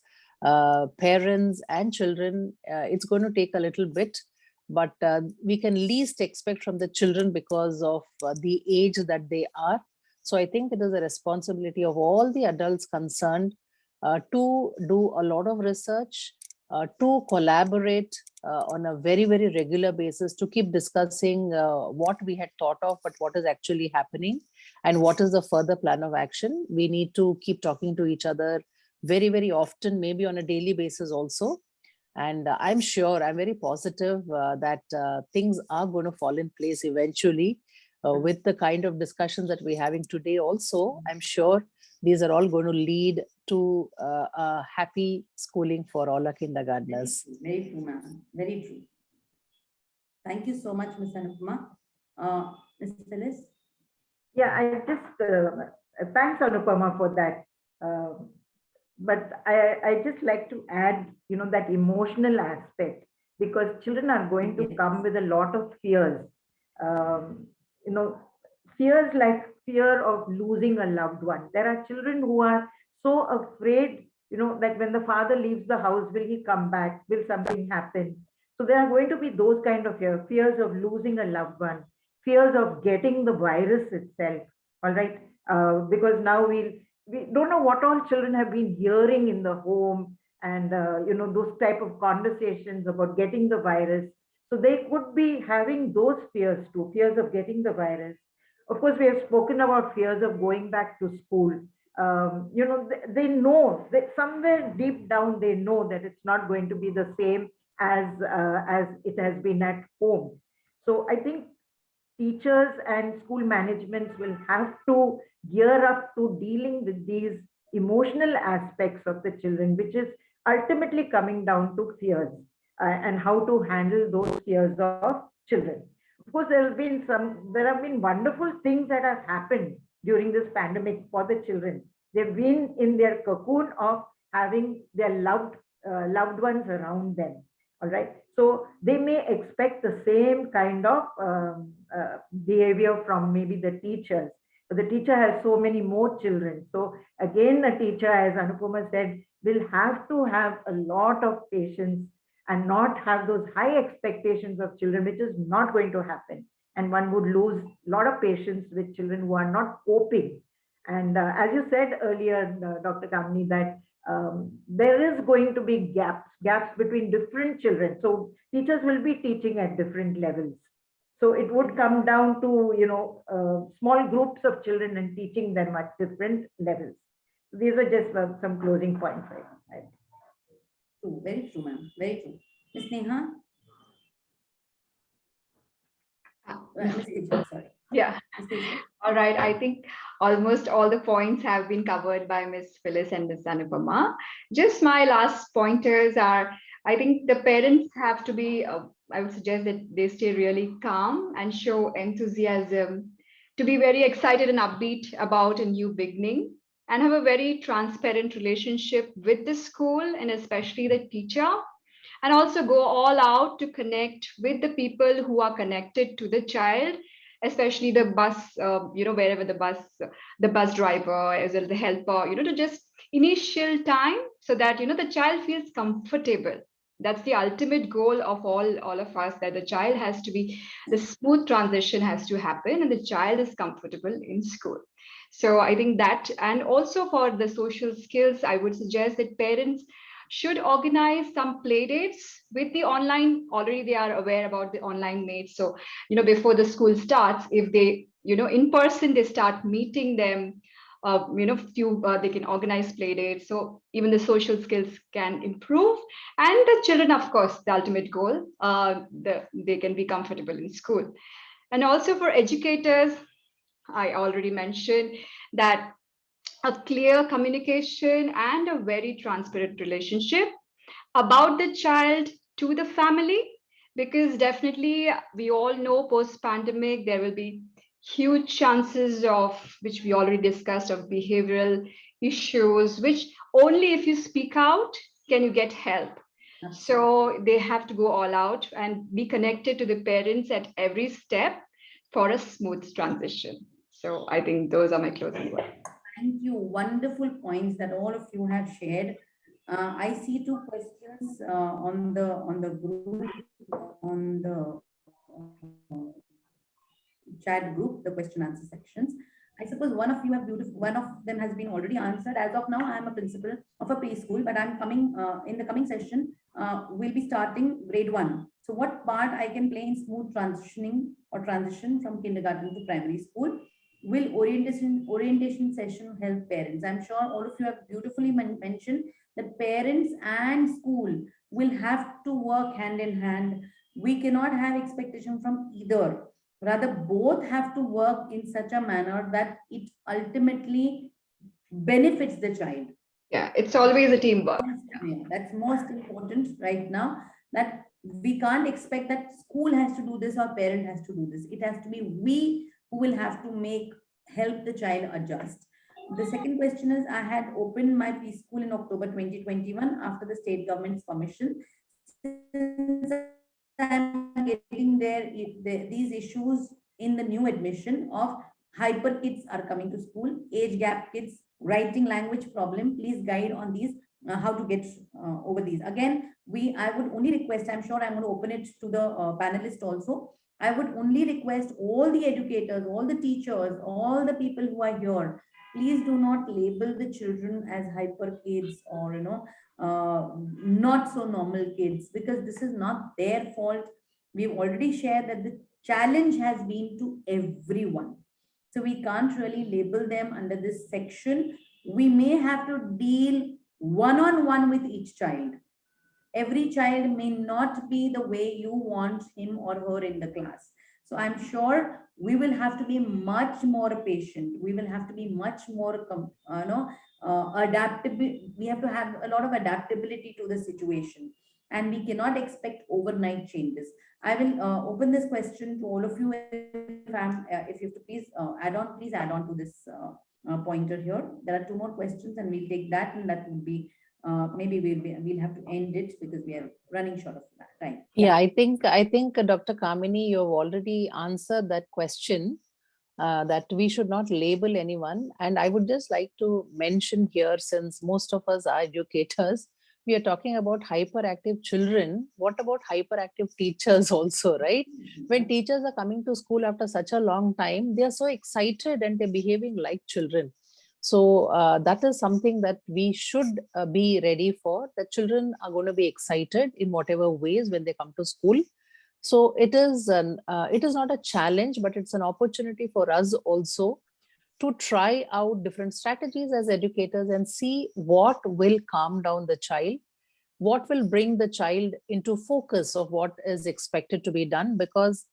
Speaker 7: parents and children, it's going to take a little bit, but we can least expect from the children because of the age that they are. So I think it is a responsibility of all the adults concerned to do a lot of research, to collaborate on a very, very regular basis, to keep discussing what we had thought of, but what is actually happening and what is the further plan of action. We need to keep talking to each other very, very often, maybe on a daily basis also. And I'm sure, I'm very positive that things are going to fall in place eventually with the kind of discussions that we're having today also. I'm sure these are all going to lead to a happy schooling for all our kindergartners.
Speaker 5: Very true, ma'am. Very true. Thank you so much, Ms. Anupama. Ms. Phyllis?
Speaker 6: Yeah, I just, thanks Anupama for that. But I just like to add, that emotional aspect, because children are going to come with a lot of fears. Fears like fear of losing a loved one. There are children who are so afraid, that when the father leaves the house, will he come back? Will something happen? So there are going to be those kind of fears of losing a loved one, fears of getting the virus itself. All right. Because now we don't know what all children have been hearing in the home, and those type of conversations about getting the virus. So they could be having those fears too, fears of getting the virus. Of course, we have spoken about fears of going back to school. They know that somewhere deep down they know that it's not going to be the same as it has been at home. So I think teachers and school managements will have to gear up to dealing with these emotional aspects of the children, which is ultimately coming down to fears and how to handle those fears of children. Of course, there have been wonderful things that have happened during this pandemic for the children. They've been in their cocoon of having their loved ones around them. All right. So they may expect the same kind of behavior from maybe the teachers. But the teacher has so many more children. So again, the teacher, as Anupama said, will have to have a lot of patience and not have those high expectations of children, which is not going to happen. And one would lose a lot of patience with children who are not coping. And as you said earlier, Dr. Kamini, that there is going to be gaps between different children. So teachers will be teaching at different levels. So it would come down to, small groups of children and teaching them at different levels. These are just some closing points. Right?
Speaker 5: True, very true, ma'am. Very true. Ms. Neha? Ms. Tejal, sorry.
Speaker 8: Yeah. All right. I think almost all the points have been covered by Ms. Phyllis and Ms. Anupama. Just my last pointers are, I think the parents have to be, I would suggest that they stay really calm and show enthusiasm, to be very excited and upbeat about a new beginning, and have a very transparent relationship with the school and especially the teacher, and also go all out to connect with the people who are connected to the child, especially the bus, wherever the bus driver as well as the helper, to just initial time so that, the child feels comfortable. That's the ultimate goal of all of us, that the smooth transition has to happen and the child is comfortable in school. So I think that, and also for the social skills, I would suggest that parents should organize some play dates with the online. Already they are aware about the online mates. So, before the school starts, if they, in person, they start meeting them, they can organize play dates. So even the social skills can improve. And the children, of course, the ultimate goal, they can be comfortable in school. And also for educators, I already mentioned that a clear communication and a very transparent relationship about the child to the family, because definitely we all know post-pandemic there will be huge chances of, which we already discussed, of behavioral issues, which only if you speak out can you get help. So they have to go all out and be connected to the parents at every step for a smooth transition. So I think those are my closing words.
Speaker 5: Thank you. Wonderful points that all of you have shared. I see two questions on the group, on the chat group, the question answer sections. I suppose one of them has been already answered. As of now, I am a principal of a preschool, but I'm coming in the coming session. We'll be starting grade 1. So what part I can play in smooth transition from kindergarten to primary school? Will orientation session help parents? I'm sure all of you have beautifully mentioned that parents and school will have to work hand in hand. We cannot have expectation from either. Rather, both have to work in such a manner that it ultimately benefits the child.
Speaker 8: Yeah, it's always a teamwork.
Speaker 5: Yeah, that's most important right now, that we can't expect that school has to do this or parent has to do this. It has to be we who will have to help the child adjust. The second question is, I had opened my preschool in October 2021 after the state government's permission. Since I'm getting these issues in the new admission of hyper kids are coming to school, age gap kids, writing language problem. Please guide on these, how to get over these. Again, I would only request, I'm sure I'm going to open it to the panelists also. I would only request all the educators, all the teachers, all the people who are here, please do not label the children as hyper kids or, not so normal kids, because this is not their fault. We've already shared that the challenge has been to everyone. So we can't really label them under this section. We may have to deal one-on-one with each child. Every child may not be the way you want him or her in the class. So I'm sure we will have to be much more patient. We will have to be much more, adaptable. We have to have a lot of adaptability to the situation, and we cannot expect overnight changes. I will open this question to all of you. If you have to please add on to this pointer here. There are two more questions, and we'll take that, and that will be maybe we'll have to end it because we are running short of time.
Speaker 7: Yeah, I think Dr. Kamini, you have already answered that question, that we should not label anyone. And I would just like to mention here, since most of us are educators, we are talking about hyperactive children. What about hyperactive teachers also, right? When teachers are coming to school after such a long time, they are so excited and they're behaving like children. So that is something that we should be ready for. The children are going to be excited in whatever ways when they come to school. So it is not a challenge, but it's an opportunity for us also to try out different strategies as educators and see what will calm down the child, what will bring the child into focus of what is expected to be done, because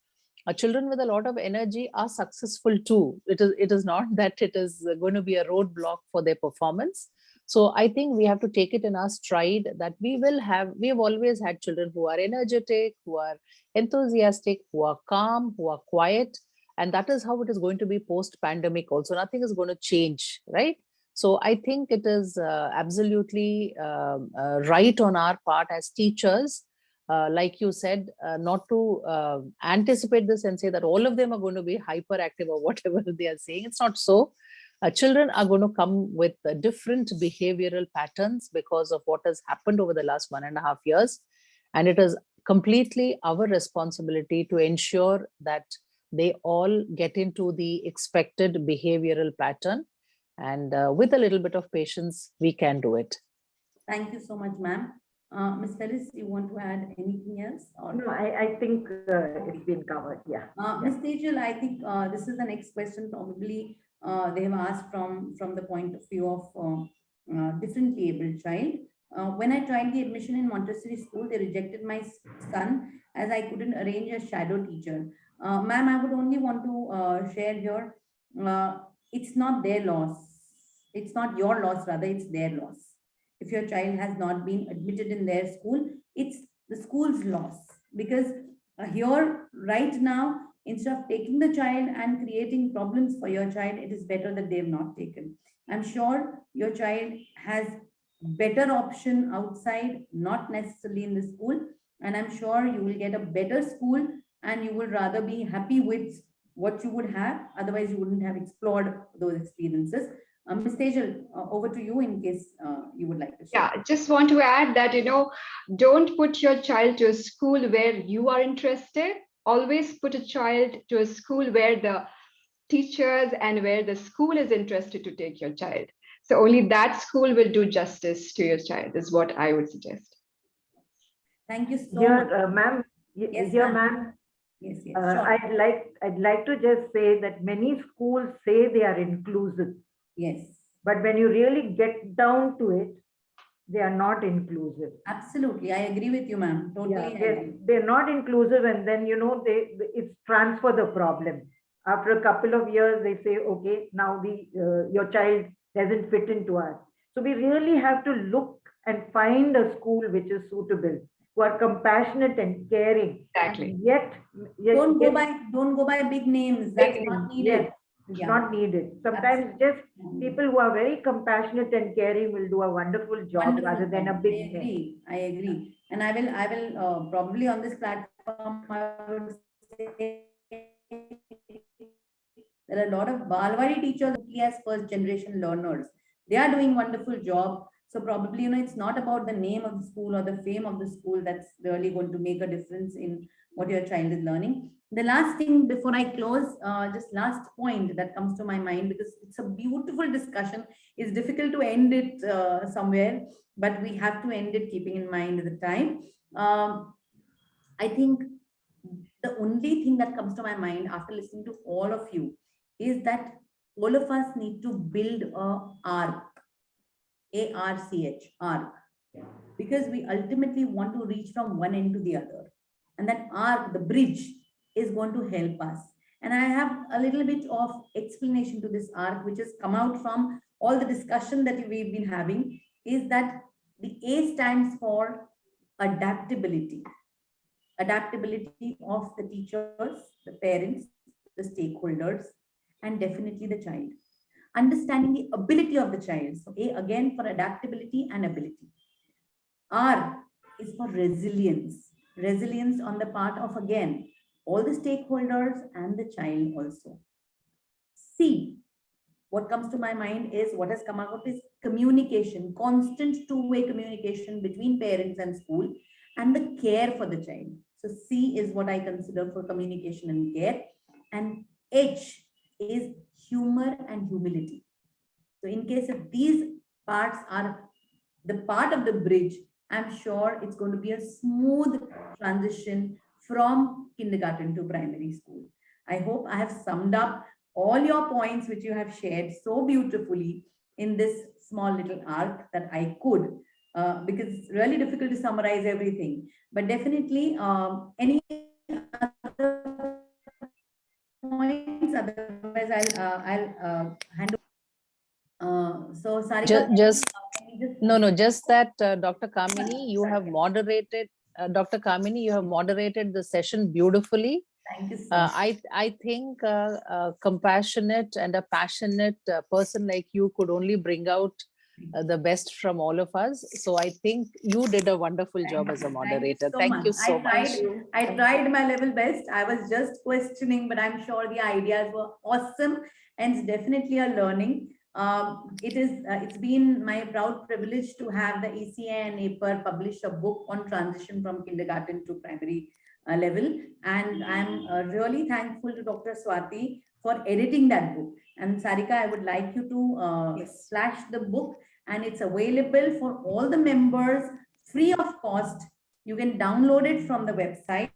Speaker 7: children with a lot of energy are successful too. It is not that it is going to be a roadblock for their performance. So I think we have to take it in our stride that we have always had children who are energetic, who are enthusiastic, who are calm, who are quiet. And that is how it is going to be post-pandemic also. Nothing is going to change, right? So I think it is absolutely right on our part as teachers like you said, not to anticipate this and say that all of them are going to be hyperactive or whatever they are saying. It's not so. Children are going to come with different behavioral patterns because of what has happened over the last 1.5 years. And it is completely our responsibility to ensure that they all get into the expected behavioral pattern. And with a little bit of patience, we can do it.
Speaker 5: Thank you so much, ma'am. Ms. Phyllis, you want to add anything else? Or
Speaker 6: No, I think it's been covered. Yeah.
Speaker 5: Ms. Tejal, I think this is the next question. Probably they have asked from the point of view of differently abled child. When I tried the admission in Montessori school, they rejected my son as I couldn't arrange a shadow teacher. Ma'am, I would only want to share here, it's not their loss. It's not your loss, rather, it's their loss. If your child has not been admitted in their school, it's the school's loss. Because here, right now, instead of taking the child and creating problems for your child, it is better that they have not taken. I'm sure your child has better option outside, not necessarily in the school. And I'm sure you will get a better school and you will rather be happy with what you would have. Otherwise, you wouldn't have explored those experiences. Ms. Tejal, over to you in case you would like to share.
Speaker 8: Yeah, just want to add that, don't put your child to a school where you are interested. Always put a child to a school where the teachers and where the school is interested to take your child. So only that school will do justice to your child, is what I would suggest.
Speaker 5: Thank you so much.
Speaker 6: Ma'am.
Speaker 5: Yes,
Speaker 6: Here,
Speaker 5: ma'am.
Speaker 6: ma'am.
Speaker 5: Yes, yes, sure.
Speaker 6: I'd like to just say that many schools say they are inclusive.
Speaker 5: Yes.
Speaker 6: But when you really get down to it, they are not inclusive.
Speaker 5: Absolutely. I agree with you, ma'am. Totally.
Speaker 6: Yeah, they're not inclusive, and then, it's transfer the problem. After a couple of years, they say, okay, now your child doesn't fit into us. So we really have to look and find a school which is suitable, who are compassionate and caring.
Speaker 8: Exactly.
Speaker 6: And yet
Speaker 5: don't go by big names. That's not needed.
Speaker 6: Yes, it's not needed. Sometimes just people who are very compassionate and caring will do a wonderful job rather than a big name.
Speaker 5: I agree. And I will probably on this platform, I would say there are a lot of Balwadi teachers as first generation learners. They are doing wonderful job. So probably, it's not about the name of the school or the fame of the school that's really going to make a difference in what your child is learning. The last thing before I close, just last point that comes to my mind, because it's a beautiful discussion. It's difficult to end it somewhere, but we have to end it keeping in mind the time. I think the only thing that comes to my mind after listening to all of you is that all of us need to build a arc, ARCH, arc, because we ultimately want to reach from one end to the other. And that arc, the bridge, is going to help us. And I have a little bit of explanation to this arc, which has come out from all the discussion that we've been having, is that the A stands for adaptability. Adaptability of the teachers, the parents, the stakeholders, and definitely the child. Understanding the ability of the child. So A again for adaptability and ability. R is for resilience. Resilience on the part of, again, all the stakeholders and the child also. C, what comes to my mind is, what has come out is communication, constant two-way communication between parents and school, and the care for the child. So C is what I consider for communication and care. And H is humor and humility. So in case of these parts are the part of the bridge, I'm sure it's going to be a smooth transition from kindergarten to primary school. I hope I have summed up all your points which you have shared so beautifully in this small little arc that I could, because it's really difficult to summarize everything. But definitely any other points, otherwise I'll hand over. So Sarika,
Speaker 7: just that Dr. Kamini, you have moderated, Dr. Kamini, you have moderated the session beautifully.
Speaker 5: Thank you so much.
Speaker 7: I think a compassionate and a passionate person like you could only bring out the best from all of us. So I think you did a wonderful job as a moderator. Thank you so much.
Speaker 5: I tried my level best. I was just questioning, but I'm sure the ideas were awesome and it's definitely a learning. It's been my proud privilege to have the ECA and APER publish a book on transition from kindergarten to primary level. And I'm really thankful to Dr. Swati for editing that book. And Sarika, I would like you to
Speaker 1: Yes.
Speaker 5: flash the book, and it's available for all the members free of cost. You can download it from the website.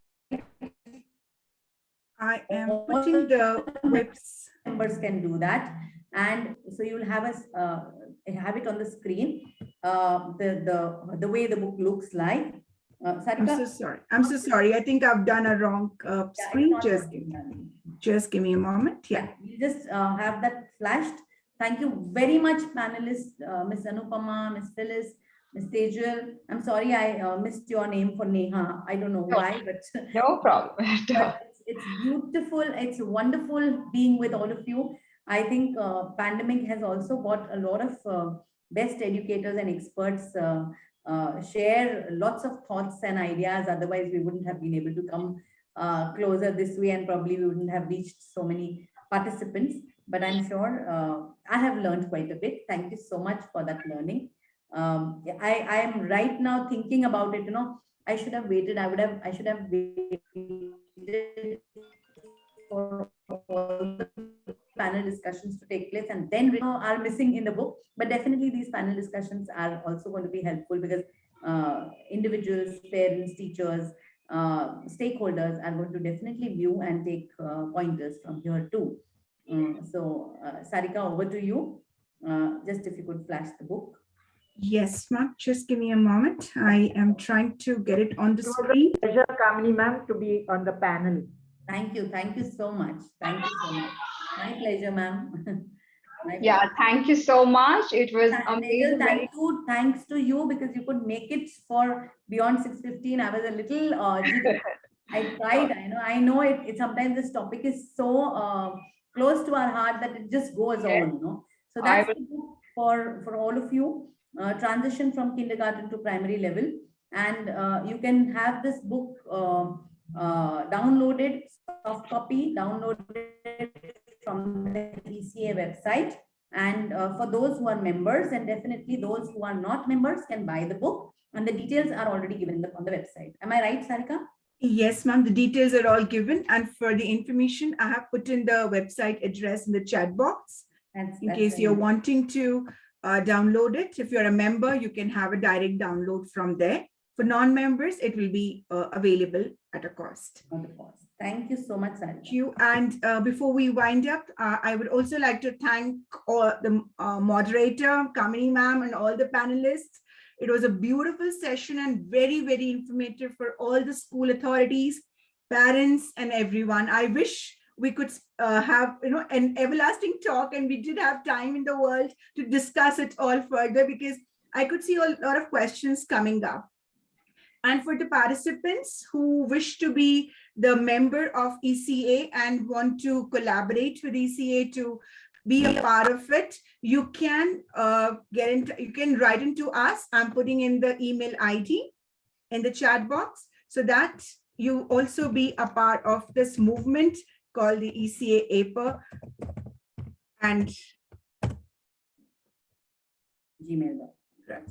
Speaker 1: I am putting the webs.
Speaker 5: Members can do that, and so you will have have it on the screen. The way the book looks like.
Speaker 1: I'm
Speaker 5: Sarika,
Speaker 1: so sorry. I'm so sorry. I think I've done a wrong
Speaker 5: yeah, it's
Speaker 1: screen.
Speaker 5: not working.
Speaker 1: Just give me a moment. Yeah.
Speaker 5: You just have that flashed. Thank you very much, panelists, Ms. Anupama, Ms. Phyllis, Ms. Tejal. I'm sorry I missed your name for Neha. I don't know why, but
Speaker 8: No problem.
Speaker 5: it's beautiful. It's wonderful being with all of you. I think pandemic has also got a lot of best educators and experts share lots of thoughts and ideas. Otherwise, we wouldn't have been able to come closer this way, and probably we wouldn't have reached so many participants. But I'm sure I have learned quite a bit. Thank you so much for that learning. I am right now thinking about it. I should have waited. I should have waited for all the panel discussions to take place, and then are missing in the book. But definitely these panel discussions are also going to be helpful, because individuals, parents, teachers, stakeholders are going to definitely view and take pointers from here too. So Sarika, over to you. Just if you could flash the book.
Speaker 1: Yes, ma'am. Just give me a moment. I am trying to get it on the
Speaker 6: It was
Speaker 1: screen.
Speaker 6: a pleasure, Kamini ma'am, to be on the panel.
Speaker 5: Thank you so much. Thank you so much. My pleasure, ma'am.
Speaker 8: Yeah, thank you so much. It was amazing.
Speaker 5: Thanks to you, because you could make it for beyond 6:15. I was a little I tried. I know it sometimes this topic is so close to our heart that it just goes on. So that's the book for all of you. Transition from kindergarten to primary level, and you can have this book downloaded, soft copy downloaded from the ECA website. And for those who are members, and definitely those who are not members, can buy the book, and the details are already given on the website. Am I right, Sarika?
Speaker 1: Yes, ma'am. The details are all given, and for the information, I have put in the website address in the chat box in case you're wanting to download it. If you're a member, you can have a direct download from there. For non-members, it will be available at a cost.
Speaker 5: Thank you so much, Sarika.
Speaker 1: Thank you. And before we wind up, I would also like to thank all the moderator, Kamini ma'am, and all the panelists. It was a beautiful session and very, very informative for all the school authorities, parents, and everyone. I wish we could have an everlasting talk, and we did have time in the world to discuss it all further, because I could see a lot of questions coming up. And for the participants who wish to be the member of ECA and want to collaborate with ECA to be a part of it, you can you can write into us. I'm putting in the email ID in the chat box, so that you also be a part of this movement called the ECA APER. And
Speaker 5: Gmail.com.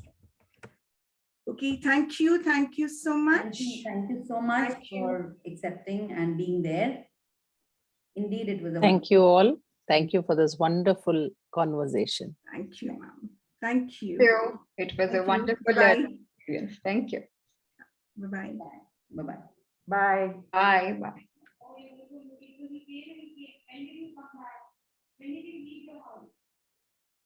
Speaker 1: Okay, thank you so much.
Speaker 5: Thank you so much for accepting and being there. Indeed, it was a
Speaker 7: Thank you all. Thank you for this wonderful conversation.
Speaker 1: Thank you, ma'am. Thank you.
Speaker 8: It was a
Speaker 1: Thank you.
Speaker 8: wonderful
Speaker 1: Bye-bye.
Speaker 8: experience. Thank you.
Speaker 1: Bye-bye.
Speaker 5: Bye-bye.
Speaker 6: Bye.
Speaker 8: Bye. Bye.